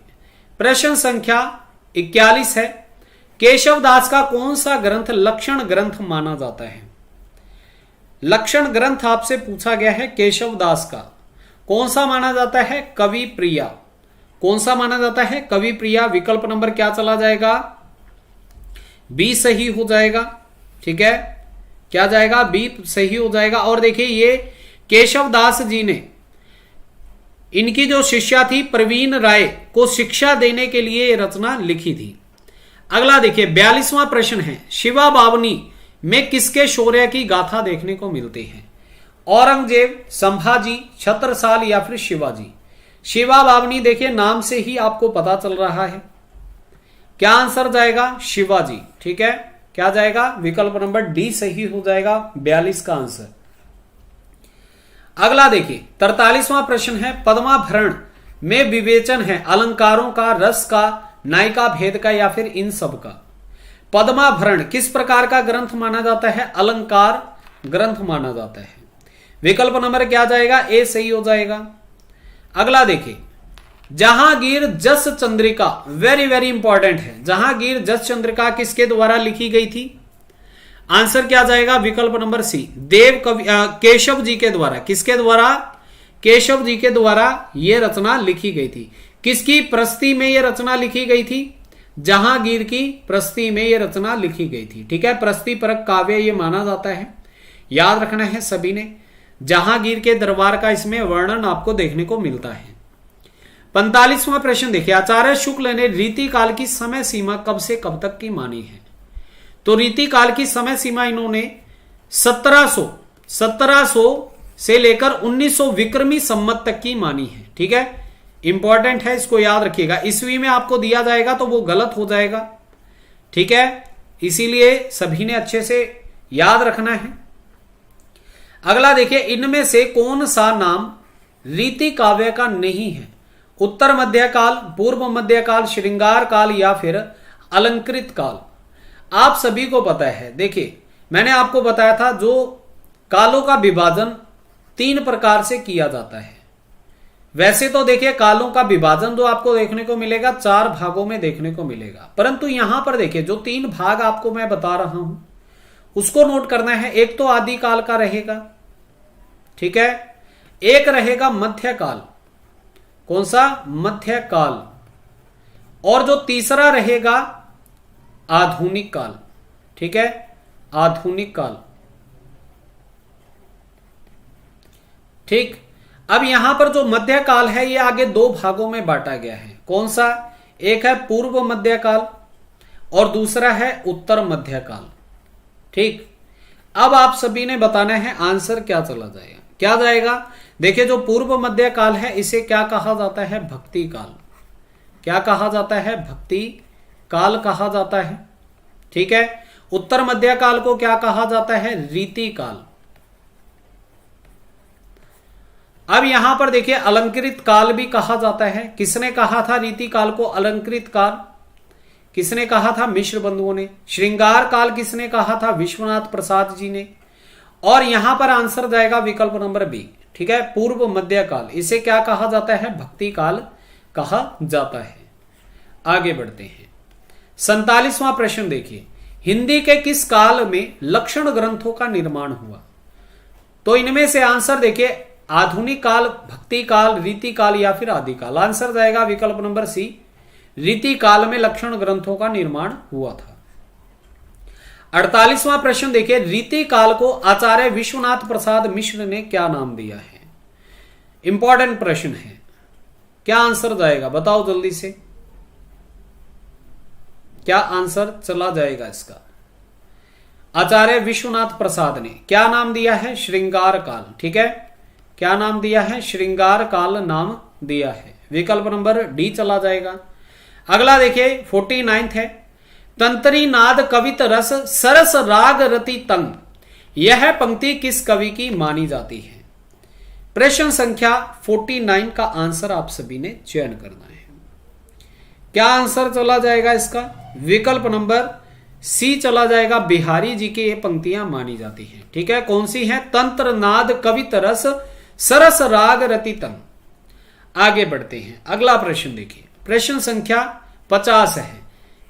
प्रश्न संख्या 41 है। केशव दास का कौन सा ग्रंथ लक्षण ग्रंथ माना जाता है? लक्षण ग्रंथ आपसे पूछा गया है। केशव दास का कौन सा माना जाता है? कवि प्रिया। कौन सा माना जाता है? कवि प्रिया। विकल्प नंबर क्या चला जाएगा? बी सही हो जाएगा। ठीक है, क्या जाएगा? बी सही हो जाएगा। और देखिए ये केशव दास जी ने, इनकी जो शिष्या थी प्रवीण राय को शिक्षा देने के लिए ये रचना लिखी थी। अगला देखिए 42वां प्रश्न है। शिवा बावनी में किसके शौर्य की गाथा देखने को मिलती है? औरंगजेब, संभाजी, छत्रसाल या फिर शिवाजी। शिवा बावनी देखिए नाम से ही आपको पता चल रहा है। क्या आंसर जाएगा? शिवाजी। ठीक है, क्या जाएगा? विकल्प नंबर डी सही हो जाएगा 42 का आंसर। अगला देखिए 43वां प्रश्न है। पद्माभरण में विवेचन है अलंकारों का, रस का, नायिका भेद का या फिर इन सब का। पद्माभरण किस प्रकार का ग्रंथ माना जाता है? अलंकार ग्रंथ माना जाता है। विकल्प नंबर क्या जाएगा? ए सही हो जाएगा। अगला देखिए जहांगीर जस चंद्रिका, वेरी वेरी इंपॉर्टेंट है। जहांगीर जस चंद्रिका किसके द्वारा लिखी गई थी? आंसर क्या जाएगा? विकल्प नंबर सी, देव कवि केशव जी के द्वारा। किसके द्वारा? केशव जी के द्वारा यह रचना लिखी गई थी। किसकी प्रस्ती में यह रचना लिखी गई थी? जहांगीर की प्रस्ती में यह रचना लिखी गई थी। ठीक है, प्रस्ती परक काव्य यह माना जाता है, याद रखना है सभी ने। जहांगीर के दरबार का इसमें वर्णन आपको देखने को मिलता है। 45वां प्रश्न देखिए। आचार्य शुक्ल ने रीति काल की समय सीमा कब से कब तक की मानी है? तो रीति काल की समय सीमा इन्होंने 1700 से लेकर 1900 विक्रमी संमत तक की मानी है। ठीक है, इंपॉर्टेंट है, इसको याद रखिएगा। ईस्वी में आपको दिया जाएगा तो वो गलत हो जाएगा। ठीक है, इसीलिए सभी ने अच्छे से याद रखना है। अगला देखिए, इनमें से कौन सा नाम रीति काव्य का नहीं है? उत्तर मध्यकाल, पूर्व मध्यकाल, श्रृंगार काल या फिर अलंकृत काल। आप सभी को पता है, देखिए मैंने आपको बताया था जो कालों का विभाजन 3 प्रकार से किया जाता है। वैसे तो देखिए कालों का विभाजन जो आपको देखने को मिलेगा 4 भागों में देखने को मिलेगा, परंतु यहां पर देखिए जो 3 भाग आपको मैं बता रहा हूं उसको नोट करना है। एक तो आदि काल का रहेगा, ठीक है, एक रहेगा मध्यकाल। कौन सा? मध्यकाल। और जो तीसरा रहेगा आधुनिक काल। ठीक है, आधुनिक काल। ठीक, अब यहां पर जो मध्यकाल है ये आगे 2 भागों में बांटा गया है। कौन सा? एक है पूर्व मध्यकाल और दूसरा है उत्तर मध्यकाल। ठीक, अब आप सभी ने बताना है आंसर क्या चला जाएगा। क्या जाएगा? देखिए जो पूर्व मध्यकाल है इसे क्या कहा जाता है? भक्ति काल। क्या कहा जाता है? भक्ति काल कहा जाता है। ठीक है, उत्तर मध्यकाल को क्या कहा जाता है? रीति काल। अब यहां पर देखिए अलंकृत काल भी कहा जाता है। किसने कहा था रीति काल को अलंकृत काल? किसने कहा था? मिश्र बंधुओं ने। श्रृंगार काल किसने कहा था? विश्वनाथ प्रसाद जी ने। और यहां पर आंसर जाएगा विकल्प नंबर बी। ठीक है, पूर्व मध्यकाल, इसे क्या कहा जाता है? भक्ति काल कहा जाता है। आगे बढ़ते हैं। 47वां प्रश्न देखिए। हिंदी के किस काल में लक्षण ग्रंथों का निर्माण हुआ? तो इनमें से आंसर देखिए आधुनिक काल, भक्ति काल, रीति काल या फिर आदि काल। आंसर जाएगा विकल्प नंबर सी, रीति काल में लक्षण ग्रंथों का निर्माण हुआ था। 48वां प्रश्न देखिए। रीति काल को आचार्य विश्वनाथ प्रसाद मिश्र ने क्या नाम दिया है? इंपॉर्टेंट प्रश्न है, क्या आंसर जाएगा? बताओ जल्दी से, क्या आंसर चला जाएगा इसका? आचार्य विश्वनाथ प्रसाद ने क्या नाम दिया है? श्रृंगार काल। ठीक है, क्या नाम दिया है? श्रृंगार काल नाम दिया है। विकल्प नंबर डी चला जाएगा। अगला देखिए 49 है। तंत्री नाद कवित रस सरस राग रति तंग, यह पंक्ति किस कवि की मानी जाती है? प्रश्न संख्या 49 का आंसर आप सभी ने चयन करना है। क्या आंसर चला जाएगा इसका? विकल्प नंबर सी चला जाएगा। बिहारी जी की ये पंक्तियां मानी जाती हैं। ठीक है, कौन सी हैं? तंत्र नाद कवित रस सरस राग रति तन। आगे बढ़ते हैं, अगला प्रश्न देखिए, प्रश्न संख्या 50 है।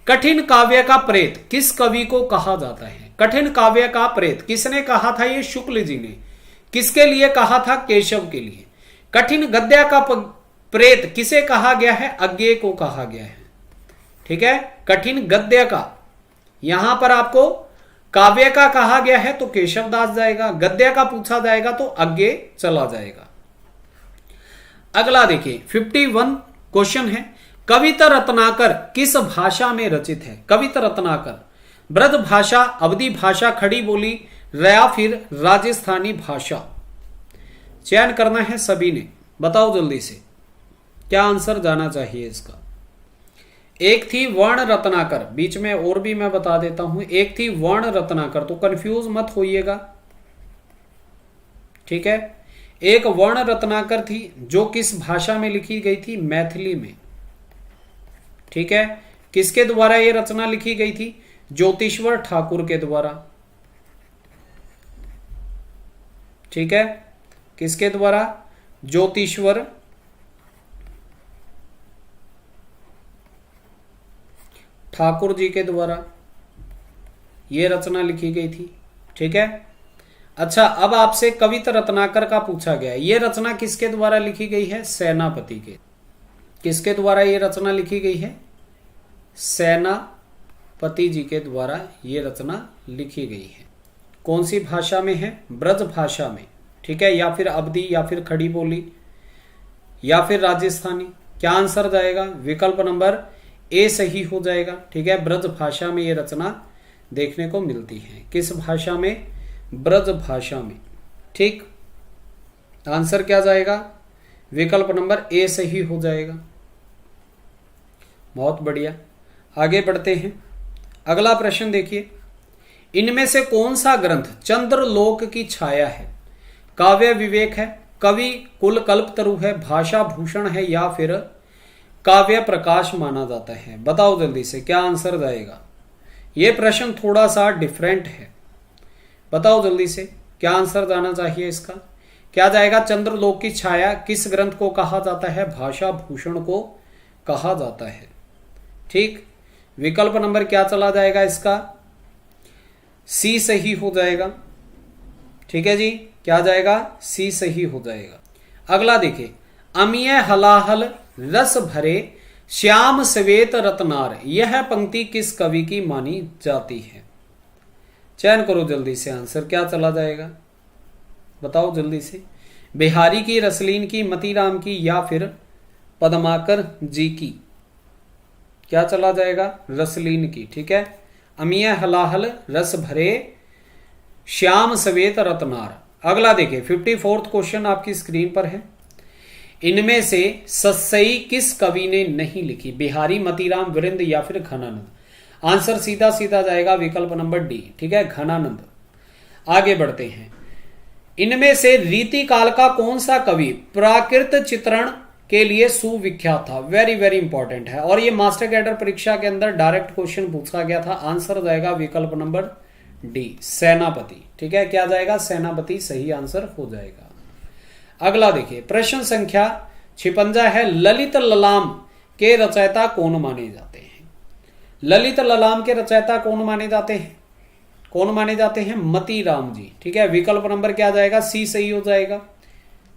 कठिन काव्य का प्रेत किस कवि को कहा जाता है? कठिन काव्य का प्रेत किसने कहा था? ये शुक्ल जी ने। किसके लिए कहा था? केशव के लिए। कठिन गद्य का प्रेत किसे कहा गया है? अज्ञेय को कहा गया है। ठीक है, कठिन गद्य का, यहां पर आपको काव्य का कहा गया है तो केशव दास जाएगा, गद्य का पूछा जाएगा तो अज्ञेय चला जाएगा। अगला देखिए 51 क्वेश्चन है। कविता रत्नाकर किस भाषा में रचित है? कविता रत्नाकर ब्रज भाषा, अवधी भाषा, खड़ी बोली या फिर राजस्थानी भाषा? चयन करना है सभी ने, बताओ जल्दी से क्या आंसर जाना चाहिए इसका। एक थी वर्ण रत्नाकर, बीच में और भी मैं बता देता हूं, एक थी वर्ण रत्नाकर, तो कंफ्यूज मत होइएगा। ठीक है, एक वर्ण रत्नाकर थी जो किस भाषा में लिखी गई थी? मैथिली में। ठीक है, किसके द्वारा यह रचना लिखी गई थी? ज्योतिश्वर ठाकुर के द्वारा। ठीक है, किसके द्वारा? ज्योतिश्वर ठाकुर जी के द्वारा यह रचना लिखी गई थी। ठीक है, अच्छा अब आपसे कविता रत्नाकर का पूछा गया है। यह रचना किसके द्वारा लिखी गई है? सेनापति के। किसके द्वारा यह रचना लिखी गई है? सेनापति जी के द्वारा यह रचना लिखी गई है। कौन सी भाषा में है? ब्रज भाषा में। ठीक है, या फिर अवधी, या फिर खड़ी बोली, या फिर राजस्थानी? क्या आंसर जाएगा? विकल्प नंबर ए सही हो जाएगा। ठीक है, ब्रज भाषा में यह रचना देखने को मिलती है। किस भाषा में? ब्रज भाषा में। ठीक, आंसर क्या जाएगा? विकल्प नंबर ए सही हो जाएगा। बहुत बढ़िया, आगे बढ़ते हैं। अगला प्रश्न देखिए, इनमें से कौन सा ग्रंथ चंद्रलोक की छाया है? काव्य विवेक है, कवि कुल कल्पतरु है, भाषा भूषण है, या फिर काव्य प्रकाश माना जाता है? बताओ जल्दी से क्या आंसर जाएगा। यह प्रश्न थोड़ा सा डिफरेंट है, बताओ जल्दी से क्या आंसर जाना चाहिए इसका। क्या जाएगा? चंद्रलोक की छाया किस ग्रंथ को कहा जाता है? भाषा भूषण को कहा जाता है। ठीक, विकल्प नंबर क्या चला जाएगा इसका? सी सही हो जाएगा। ठीक है जी, क्या जाएगा? सी सही हो जाएगा। अगला देखिए, अमीय हलाहल रस भरे श्याम सवेत रत्नार, यह पंक्ति किस कवि की मानी जाती है? चयन करो जल्दी से, आंसर क्या चला जाएगा बताओ जल्दी से। बिहारी की, रसलीन की, मतीराम की, या फिर पद्माकर जी की? क्या चला जाएगा? रसलीन की। ठीक है, अमीय हलाहल रस भरे श्याम सवेत रत्नार। अगला देखिए 54वां क्वेश्चन आपकी स्क्रीन पर है। इनमें से सस्सई किस कवि ने नहीं लिखी? बिहारी, मतीराम, वीरेंद्र, या फिर घनानंद? आंसर सीधा सीधा जाएगा विकल्प नंबर डी। ठीक है, घनानंद। आगे बढ़ते हैं, इनमें से रीति काल का कौन सा कवि प्राकृत चित्रण के लिए सुविख्यात था? वेरी वेरी इंपॉर्टेंट है, और ये मास्टर कैडर परीक्षा के अंदर डायरेक्ट क्वेश्चन पूछा गया था। आंसर जाएगा विकल्प नंबर डी, सेनापति। ठीक है, क्या जाएगा? सेनापति सही आंसर हो जाएगा। अगला देखिए, प्रश्न संख्या 56 है। ललित ललाम के रचयिता कौन माने जाते हैं? ललित ललाम के रचयिता कौन माने जाते हैं? कौन माने जाते हैं? मतीराम जी। ठीक है, विकल्प नंबर क्या जाएगा? सी सही हो जाएगा।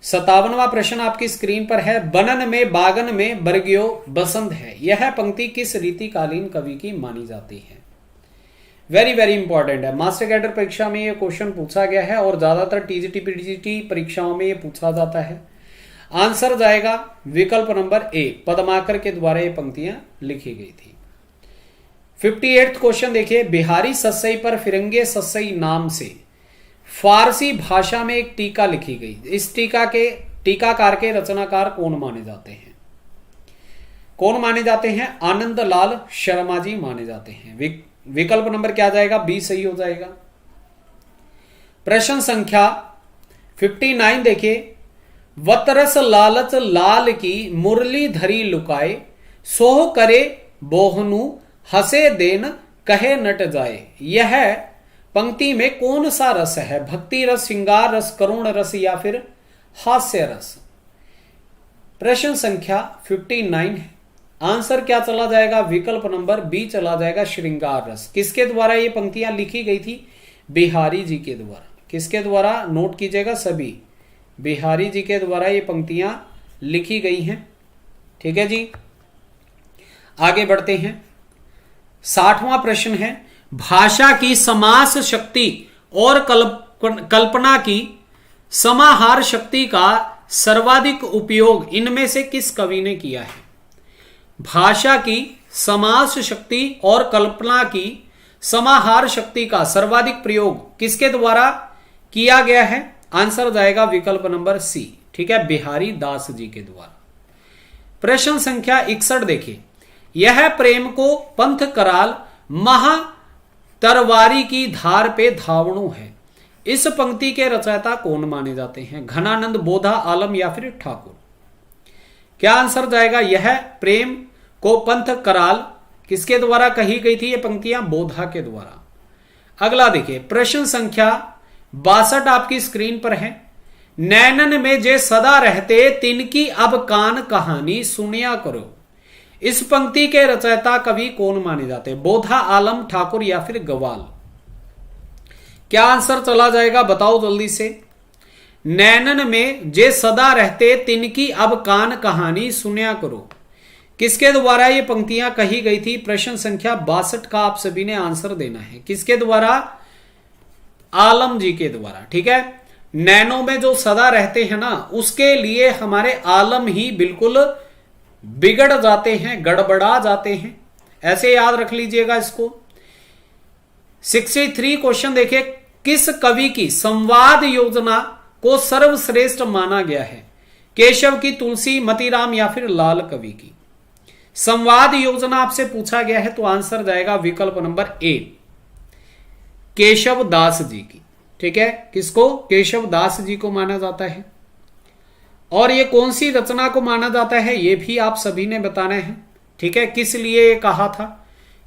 57वां प्रश्न आपकी स्क्रीन पर है। बनन में बागन में बरगियो बसंत है, यह पंक्ति किस रीतिकालीन कवि की मानी जाती है? वेरी वेरी इंपॉर्टेंट है, मास्टर कैडर परीक्षा में यह क्वेश्चन पूछा गया है और ज्यादातर टीजीटी पीजीटी परीक्षाओं में यह पूछा जाता है। आंसर जाएगा विकल्प नंबर ए, पद्माकर के द्वारा ये पंक्तियां लिखी गई थी। 58वां क्वेश्चन देखिए, बिहारी सस्सई पर फिरंगे सस्सई नाम से फारसी भाषा में एक टीका लिखी गई। इस टीकाकार के रचनाकार कौन माने जाते हैं? कौन माने जाते हैं? आनंद लाल शर्मा जी माने जाते हैं। विकल्प नंबर क्या जाएगा? बी सही हो जाएगा। प्रश्न संख्या 59 देखिए, वतरस लालच लाल की मुरली धरी लुकाए, सोह करे बोहनु हसे देन कहे नट जाए। यह पंक्ति में कौन सा रस है? भक्ति रस, श्रृंगार रस, करुण रस या फिर हास्य रस? प्रश्न संख्या 59 है। आंसर क्या चला जाएगा? विकल्प नंबर बी चला जाएगा, श्रृंगार रस। किसके द्वारा ये पंक्तियां लिखी गई थी? बिहारी जी के द्वारा। किसके द्वारा? नोट कीजिएगा सभी, बिहारी जी के द्वारा ये पंक्तियां लिखी गई हैं। ठीक है जी, आगे बढ़ते हैं। 60वां प्रश्न है, भाषा की समास शक्ति और कल्पना की समाहार शक्ति का सर्वाधिक उपयोग इनमें से किस कवि ने किया है? भाषा की समास शक्ति और कल्पना की समाहार शक्ति का सर्वाधिक प्रयोग किसके द्वारा किया गया है? आंसर जाएगा विकल्प नंबर सी। ठीक है, बिहारी दास जी के द्वारा। प्रश्न संख्या 61 देखिए, यह प्रेम को पंथ कराल महा तरवारी की धार पे धावणु है। इस पंक्ति के रचयिता कौन माने जाते हैं? घनानंद, बोधा, आलम या फिर ठाकुर? क्या आंसर जाएगा? यह प्रेम को पंथ कराल किसके द्वारा कही गई थी ये पंक्तियां? बोधा के द्वारा। अगला देखिए, प्रश्न संख्या 62 आपकी स्क्रीन पर है। नैनन में जे सदा रहते तिनकी अब कान कहानी सुनिया करो। इस पंक्ति के रचयिता कवि कौन माने जाते हैं? बोधा, आलम, ठाकुर या फिर ग्वाल? क्या आंसर चला जाएगा? बताओ जल्दी से। नैनन में जे सदा रहते तिनकी अब कान कहानी सुनिया करो, किसके द्वारा ये पंक्तियां कही गई थी? प्रश्न संख्या 62 का आप सभी ने आंसर देना है। किसके द्वारा? आलम जी के द्वारा। ठीक है, नैनो में जो सदा रहते हैं ना, उसके लिए हमारे आलम ही बिल्कुल बिगड़ जाते हैं, गड़बड़ा जाते हैं। ऐसे याद रख लीजिएगा इसको। 63 क्वेश्चन देखिए, किस कवि की संवाद योजना को सर्वश्रेष्ठ माना गया है? केशव की, तुलसी, मतीराम या फिर लाल कवि की? संवाद योजना आपसे पूछा गया है तो आंसर जाएगा विकल्प नंबर ए, केशव दास जी की। ठीक है, किसको? केशव दास जी को माना जाता है। और ये कौन सी रचना को माना जाता है ये भी आप सभी ने बताना है। ठीक है, किस लिए ये कहा था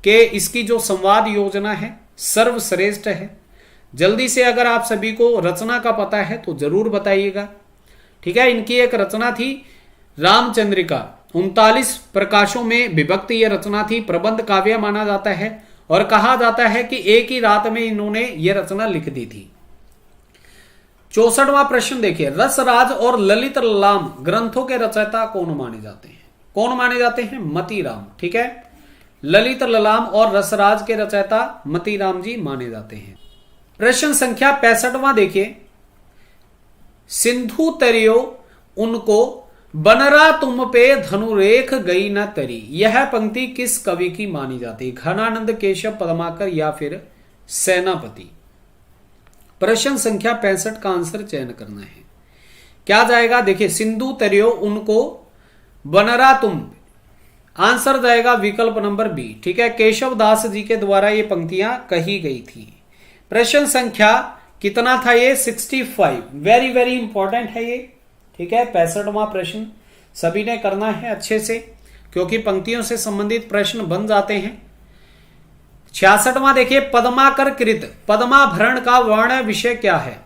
कि इसकी जो संवाद योजना है सर्वश्रेष्ठ है? जल्दी से अगर आप सभी को रचना का पता है तो जरूर बताइएगा। ठीक है, इनकी एक रचना थी रामचंद्रिका, 39 प्रकाशों में विभक्त ये रचना थी। प्रबंध काव्य माना जाता है और कहा जाता है कि एक ही रात में इन्होंने ये रचना लिख दी थी। 64वां प्रश्न देखिए, रसराज और ललित ललाम ग्रंथों के रचयिता कौन माने जाते हैं? कौन माने जाते हैं? मतीराम। ठीक है, ललित ललाम और रसराज के रचयिता मतीराम जी माने जाते हैं। प्रश्न संख्या 65वां देखिए, सिंधु तरियो उनको बनरा तुम पे धनुरेख गई न तरी। यह पंक्ति किस कवि की मानी जाती है? घनानंद, केशव, पद्माकर या फिर सेनापति? प्रश्न संख्या 65 का आंसर चयन करना है। क्या जाएगा? देखिए, सिंधु तरियो उनको बनरा तुम, आंसर जाएगा विकल्प नंबर बी। ठीक है, केशव दास जी के द्वारा ये पंक्तियां कही गई थी। प्रश्न संख्या कितना था ये? 65। वेरी वेरी इंपॉर्टेंट है ये। ठीक है, 65वां प्रश्न सभी ने करना है अच्छे से, क्योंकि पंक्तियों से संबंधित प्रश्न बन जाते हैं। 66वां देखिए, पद्माकर कृत पद्माभरण का वर्ण विषय क्या है?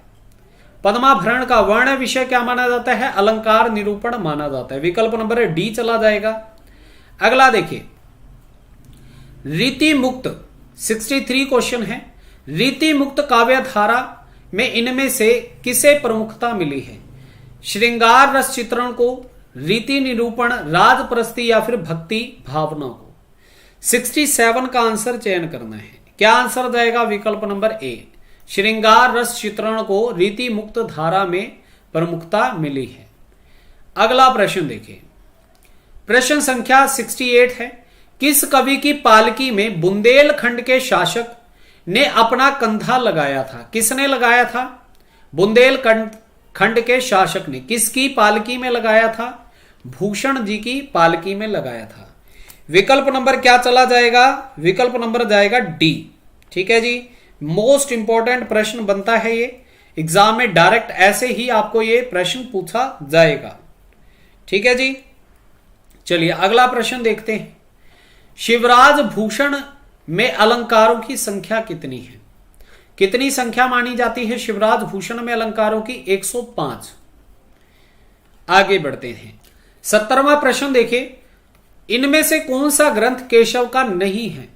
पद्माभरण का वर्ण विषय क्या माना जाता है? अलंकार निरूपण माना जाता है। विकल्प नंबर डी चला जाएगा। अगला देखिए, रीति मुक्त 63 क्वेश्चन है। रीति मुक्त काव्य धारा में इनमें से किसे प्रमुखता मिली है? श्रृंगार रस चित्रण को, रीति निरूपण, राजप्रस्ती या फिर भक्ति भावना को? 67 का आंसर चयन करना है। क्या आंसर जाएगा? विकल्प नंबर ए, श्रृंगार रस चित्रण को रीति मुक्त धारा में प्रमुखता मिली है। अगला प्रश्न देखिए, प्रश्न संख्या 68 है। किस कवि की पालकी में बुंदेलखंड के शासक ने अपना कंधा लगाया था? किसने लगाया था? बुंदेलखंड के शासक ने। किसकी पालकी में लगाया था? भूषण जी की पालकी में लगाया था। विकल्प नंबर क्या चला जाएगा? विकल्प नंबर जाएगा डी। ठीक है जी, मोस्ट इंपॉर्टेंट प्रश्न बनता है ये एग्जाम में, डायरेक्ट ऐसे ही आपको ये प्रश्न पूछा जाएगा। ठीक है जी, चलिए अगला प्रश्न देखते हैं। शिवराज भूषण में अलंकारों की संख्या कितनी है? कितनी संख्या मानी जाती है शिवराज भूषण में अलंकारों की? 105। आगे बढ़ते हैं। 17वां प्रश्न देखिए, इनमें से कौन सा ग्रंथ केशव का नहीं है?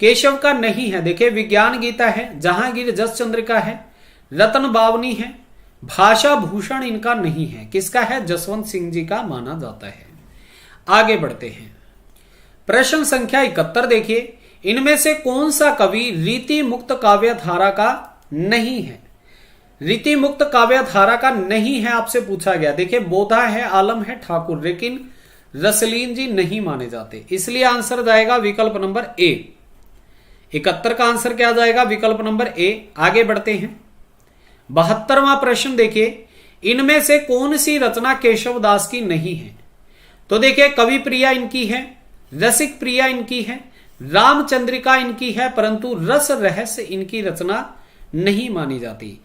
केशव का नहीं है। देखिए विज्ञान गीता है, जहांगीर जस चंद्रिका है, रत्न बावनी है, भाषा भूषण इनका नहीं है। किसका है? जसवंत सिंह जी का माना जाता है। आगे बढ़ते हैं। प्रश्न संख्या 71 देखिए, इनमें से कौन सा कवि रीति मुक्त काव्य धारा का नहीं है? रीति मुक्त काव्य धारा का नहीं है आपसे पूछा गया। देखिए बोधा है, आलम है, ठाकुर, लेकिन रसलीन जी नहीं माने जाते, इसलिए आंसर जाएगा विकल्प नंबर ए। 71 का आंसर क्या जाएगा? विकल्प नंबर ए। आगे बढ़ते हैं। 72वां प्रश्न देखिए, इनमें से कौन सी रचना केशव दास की नहीं है? तो देखिए कवि प्रिया इनकी है, रसिक प्रिया इनकी है, रामचंद्रिका इनकी है, परंतु रस रहस्य इनकी रचना नहीं मानी जाती।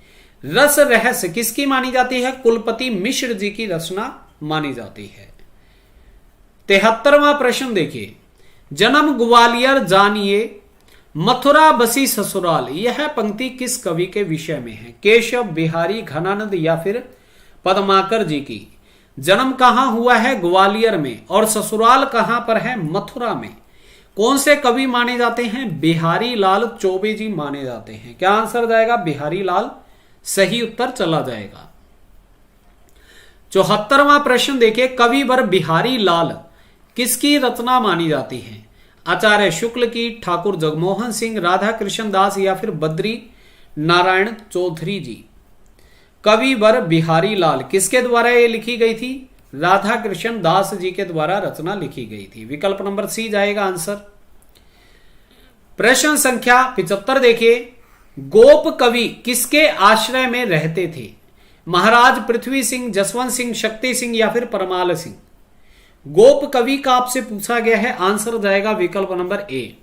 रस रहस्य किसकी मानी जाती है? कुलपति मिश्र जी की रचना मानी जाती है। 73वां प्रश्न देखिए, जन्म ग्वालियर जानिए मथुरा बसी ससुराल, यह पंक्ति किस कवि के विषय में है? केशव, बिहारी, घनानंद या फिर पद्माकर जी की। जन्म कहां हुआ है? ग्वालियर में, और ससुराल कहां पर है? मथुरा में। कौन से कवि माने जाते हैं? बिहारी लाल चौबे जी माने जाते हैं। क्या आंसर जाएगा? बिहारी लाल सही उत्तर चला जाएगा। 74वां प्रश्न देखिए, कवि वर बिहारी लाल किसकी रचना मानी जाती है? आचार्य शुक्ल की, ठाकुर जगमोहन सिंह, राधा कृष्ण दास या फिर बद्री नारायण चौधरी जी। कवि वर बिहारी लाल किसके द्वारा ये लिखी गई थी? राधा कृष्ण दास जी के द्वारा रचना लिखी गई थी। विकल्प नंबर सी जाएगा आंसर। प्रश्न संख्या 75 देखिए, गोप कवि किसके आश्रय में रहते थे? महाराज पृथ्वी सिंह, जसवंत सिंह, शक्ति सिंह या फिर परमाल सिंह। गोप कवि का आपसे पूछा गया है, आंसर जाएगा विकल्प नंबर ए।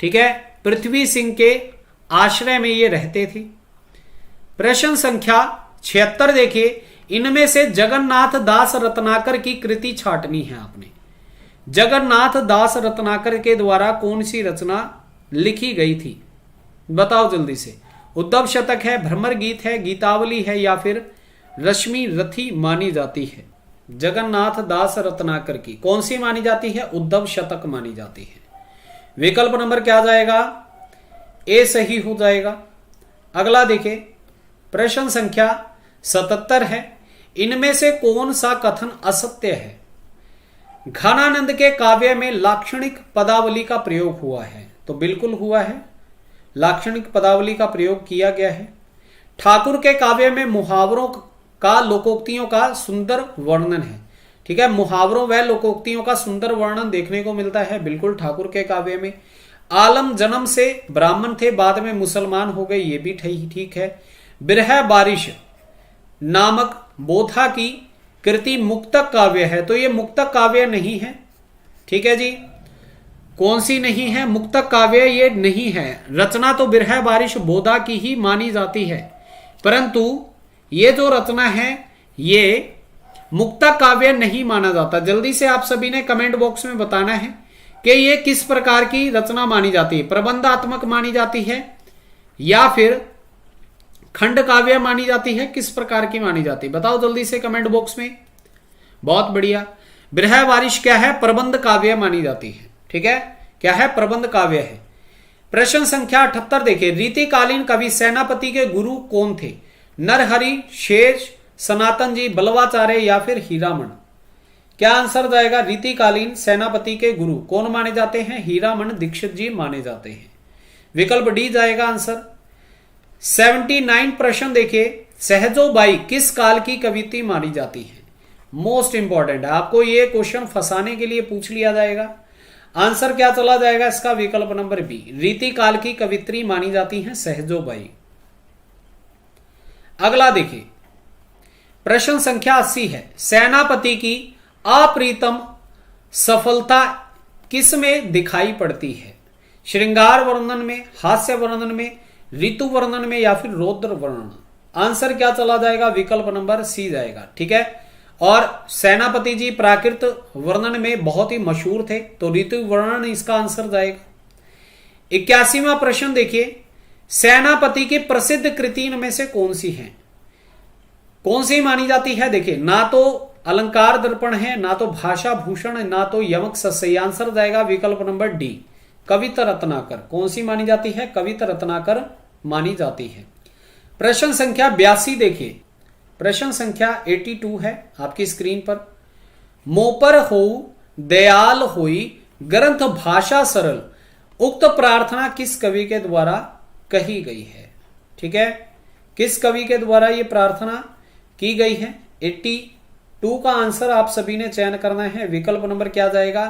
ठीक है, पृथ्वी सिंह के आश्रय में ये रहते थे। प्रश्न संख्या 76 देखिए, इनमें से जगन्नाथ दास रत्नाकर की कृति छाटनी है आपने। जगन्नाथ दास रत्नाकर के द्वारा कौन सी रचना लिखी गई थी? बताओ जल्दी से। उद्धव शतक है, भ्रमर गीत है, गीतावली है या फिर रश्मि रथी मानी जाती है? जगन्नाथ दास रत्नाकर की कौन सी मानी जाती है? उद्धव शतक मानी जाती है। विकल्प नंबर क्या जाएगा? ए सही हो जाएगा। अगला देखें, प्रश्न संख्या 77 है, इनमें से कौन सा कथन असत्य है? घनानंद के काव्य में लाक्षणिक पदावली का प्रयोग हुआ है, तो बिल्कुल हुआ है, लाक्षणिक पदावली का प्रयोग किया गया है। ठाकुर के काव्य में मुहावरों का, लोकोक्तियों का सुंदर वर्णन है। ठीक है, मुहावरों व लोकोक्तियों का सुंदर वर्णन देखने को मिलता है बिल्कुल ठाकुर के काव्य में। आलम जन्म से ब्राह्मण थे, बाद में मुसलमान हो गए, ये भी ठीक है। बिरह बारिश नामक बोधा की कृति मुक्तक काव्य है, तो ये मुक्तक काव्य नहीं है। ठीक है जी, कौन सी नहीं है? मुक्तक काव्य ये नहीं है। रचना तो बिरह बारिश बोधा की ही मानी जाती है, परंतु ये जो रचना है ये मुक्तक काव्य नहीं माना जाता। जल्दी से आप सभी ने कमेंट बॉक्स में बताना है कि ये किस प्रकार की रचना मानी जाती है। प्रबंधात्मक मानी जाती है या फिर खंड काव्य मानी जाती है, किस प्रकार की मानी जाती है? बताओ जल्दी से कमेंट बॉक्स में। बहुत बढ़िया, बिरह बारिश क्या है? प्रबंध काव्य मानी जाती है। ठीक है, क्या है? प्रबंध काव्य है। प्रश्न संख्या 78 देखिए, रीतिकालीन कवि सेनापति के गुरु कौन थे? नरहरि, शेष, सनातन जी, बल्लवाचार्य या फिर हीरामन। क्या आंसर जाएगा? रीतिकालीन सेनापति के गुरु कौन माने जाते हैं? हीरामन दीक्षित जी माने जाते हैं। विकल्प डी जाएगा आंसर। 79 प्रश्न देखिए, सहजोबाई किस काल की कवित्री मानी जाती है? मोस्ट इंपॉर्टेंट है, आपको ये क्वेश्चन फंसाने के लिए पूछ लिया जाएगा। आंसर क्या चला जाएगा इसका? विकल्प नंबर बी, रीति काल की कवित्री मानी जाती है सहजोबाई। अगला देखिए, प्रश्न संख्या 80 है, सेनापति की अप्रीतम सफलता किस में दिखाई पड़ती है? श्रृंगार वर्णन में, हास्य वर्णन में, ऋतु वर्णन में या फिर रौद्र वर्णन। आंसर क्या चला जाएगा? विकल्प नंबर सी जाएगा। ठीक है, और सेनापति जी प्राकृत वर्णन में बहुत ही मशहूर थे, तो ऋतु वर्णन इसका आंसर जाएगा। 81वां प्रश्न देखिए, सेनापति की प्रसिद्ध कृति इनमें से कौन सी है, कौन सी मानी जाती है? देखिए, ना तो अलंकार दर्पण है, ना तो भाषा भूषण है, ना तो यमक सस्य। आंसर जाएगा विकल्प नंबर डी, कविता रत्नाकर। कौन सी मानी जाती है? कविता रत्नाकर मानी जाती है। प्रश्न संख्या 82 देखिए, प्रश्न संख्या 82 है आपकी स्क्रीन पर। मोपर हो दयाल होई ग्रंथ भाषा सरल, उक्त प्रार्थना किस कवि के द्वारा कही गई है? ठीक है, किस कवि के द्वारा यह प्रार्थना की गई है? 82 का आंसर आप सभी ने चयन करना है। विकल्प नंबर क्या जाएगा?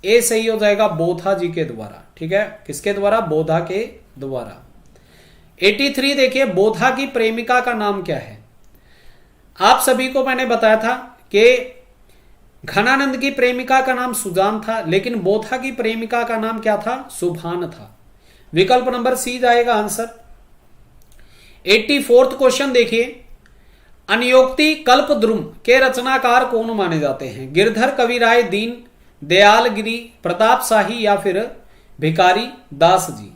ए सही हो जाएगा, बोधा जी के द्वारा। ठीक है, किसके द्वारा? बोधा के द्वारा। 83 देखिए, बोधा की प्रेमिका का नाम क्या है? आप सभी को मैंने बताया था कि घनानंद की प्रेमिका का नाम सुजान था, लेकिन बोधा की प्रेमिका का नाम क्या था? सुभान था। विकल्प नंबर सी जाएगा आंसर। 84वां क्वेश्चन देखिए, अनियोक्ति कल्पद्रुम के रचनाकार कौन माने जाते हैं? गिरधर कविराय, दीन दयाल गिरी, प्रताप शाही या फिर भिखारी दास जी।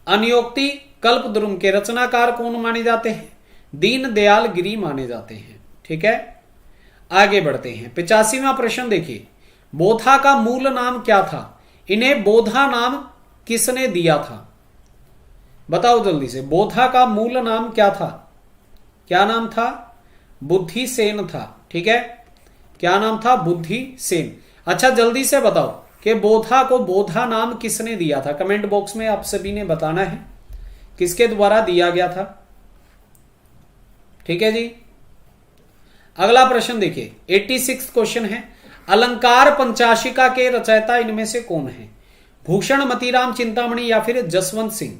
अनियोक्ति कल्पद्रुम के रचनाकार कौन माने जाते हैं? दीन दयाल गिरी माने जाते हैं। ठीक है, आगे बढ़ते हैं। 85वां प्रश्न देखिए, बोधा का मूल नाम क्या था? इन्हें बोधा नाम किसने दिया था? बताओ जल्दी से, बोधा का मूल नाम क्या था? क्या नाम था? बुद्धिसेन था। ठीक है, क्या नाम था? बुद्धिसेन। अच्छा, जल्दी से बताओ कि बोधा को बोधा नाम किसने दिया था? कमेंट बॉक्स में आप सभी ने बताना है किसके द्वारा दिया गया था। ठीक है जी, अगला प्रश्न देखिए, 86 क्वेश्चन है, अलंकार पंचाशिका के रचयिता इनमें से कौन है? भूषण, मतीराम चिंतामणि या फिर जसवंत सिंह।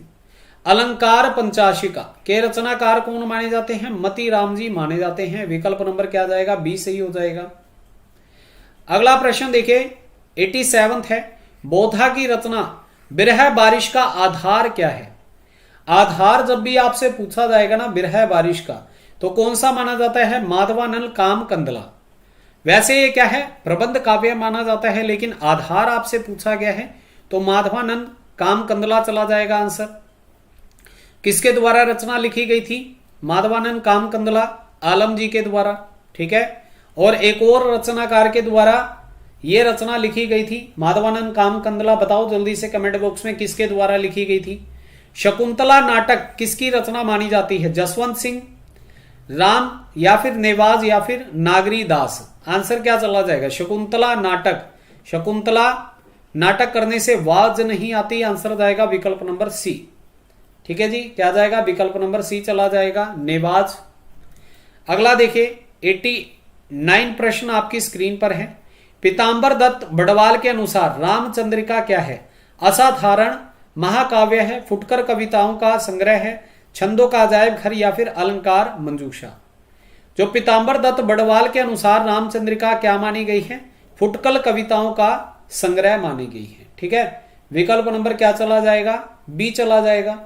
अलंकार पंचाशिका के रचनाकार कौन माने जाते हैं? मतीराम जी माने जाते हैं। विकल्प नंबर क्या जाएगा? बी सही हो जाएगा। अगला प्रश्न देखिए, 87 है, बोधा की रचना बिरह बारिश का आधार क्या है? आधार जब भी आपसे पूछा जाएगा ना बिरह बारिश का, तो कौन सा माना जाता है? माधवानंद काम कंदला। वैसे ये क्या है? प्रबंध काव्य माना जाता है, लेकिन आधार आपसे पूछा गया है तो माधवानंद काम कंदला चला जाएगा आंसर। किसके द्वारा रचना लिखी गई थी? माधवानंद काम कंदला, आलम जी के द्वारा। ठीक है, और एक और रचनाकार के द्वारा यह रचना लिखी गई थी, माधवानंद काम कंदला। बताओ जल्दी से कमेंट बॉक्स में किसके द्वारा लिखी गई थी? शकुंतला नाटक किसकी रचना मानी जाती है? जसवंत सिंह, राम या फिर नेवाज या फिर नागरी दास। आंसर क्या चला जाएगा? शकुंतला नाटक। शकुंतला नाटक करने से वाज नहीं आती, आंसर जाएगा विकल्प नंबर सी। ठीक है जी, क्या जाएगा? विकल्प नंबर सी चला जाएगा, नेवाज। अगला देखिए, 89 प्रश्न आपकी स्क्रीन पर है। पीतांबर दत्त बड़वाल के अनुसार रामचंद्रिका क्या है? असाधारण महाकाव्य है, फुटकर कविताओं का संग्रह है, छंदों का अजायब घर या फिर अलंकार मंजूषा। जो पीतांबर दत्त बड़वाल के अनुसार रामचंद्रिका क्या मानी गई है? फुटकल कविताओं का संग्रह मानी गई है। ठीक है, विकल्प नंबर क्या चला जाएगा? बी चला जाएगा।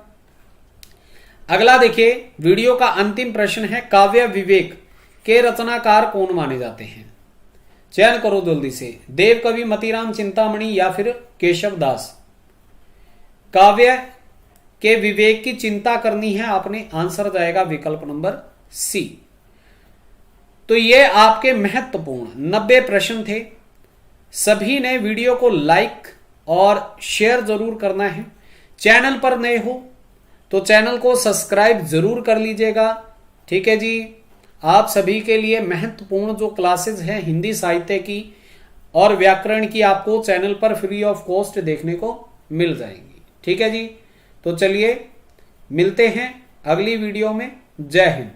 अगला देखिए, वीडियो का अंतिम प्रश्न है, काव्य विवेक के रचनाकार कौन माने जाते हैं? चयन करो जल्दी से, देव कवि, मतीराम चिंतामणि या फिर केशव दास। काव्य के विवेक की चिंता करनी है आपने, आंसर जाएगा विकल्प नंबर सी। तो ये आपके महत्वपूर्ण 90 प्रश्न थे। सभी ने वीडियो को लाइक और शेयर जरूर करना है। चैनल पर नए हो तो चैनल को सब्सक्राइब जरूर कर लीजिएगा। ठीक है जी, आप सभी के लिए महत्वपूर्ण जो क्लासेस हैं हिंदी साहित्य की और व्याकरण की आपको चैनल पर फ्री ऑफ कॉस्ट देखने को मिल जाएंगी। ठीक है जी, तो चलिए मिलते हैं अगली वीडियो में। जय हिंद।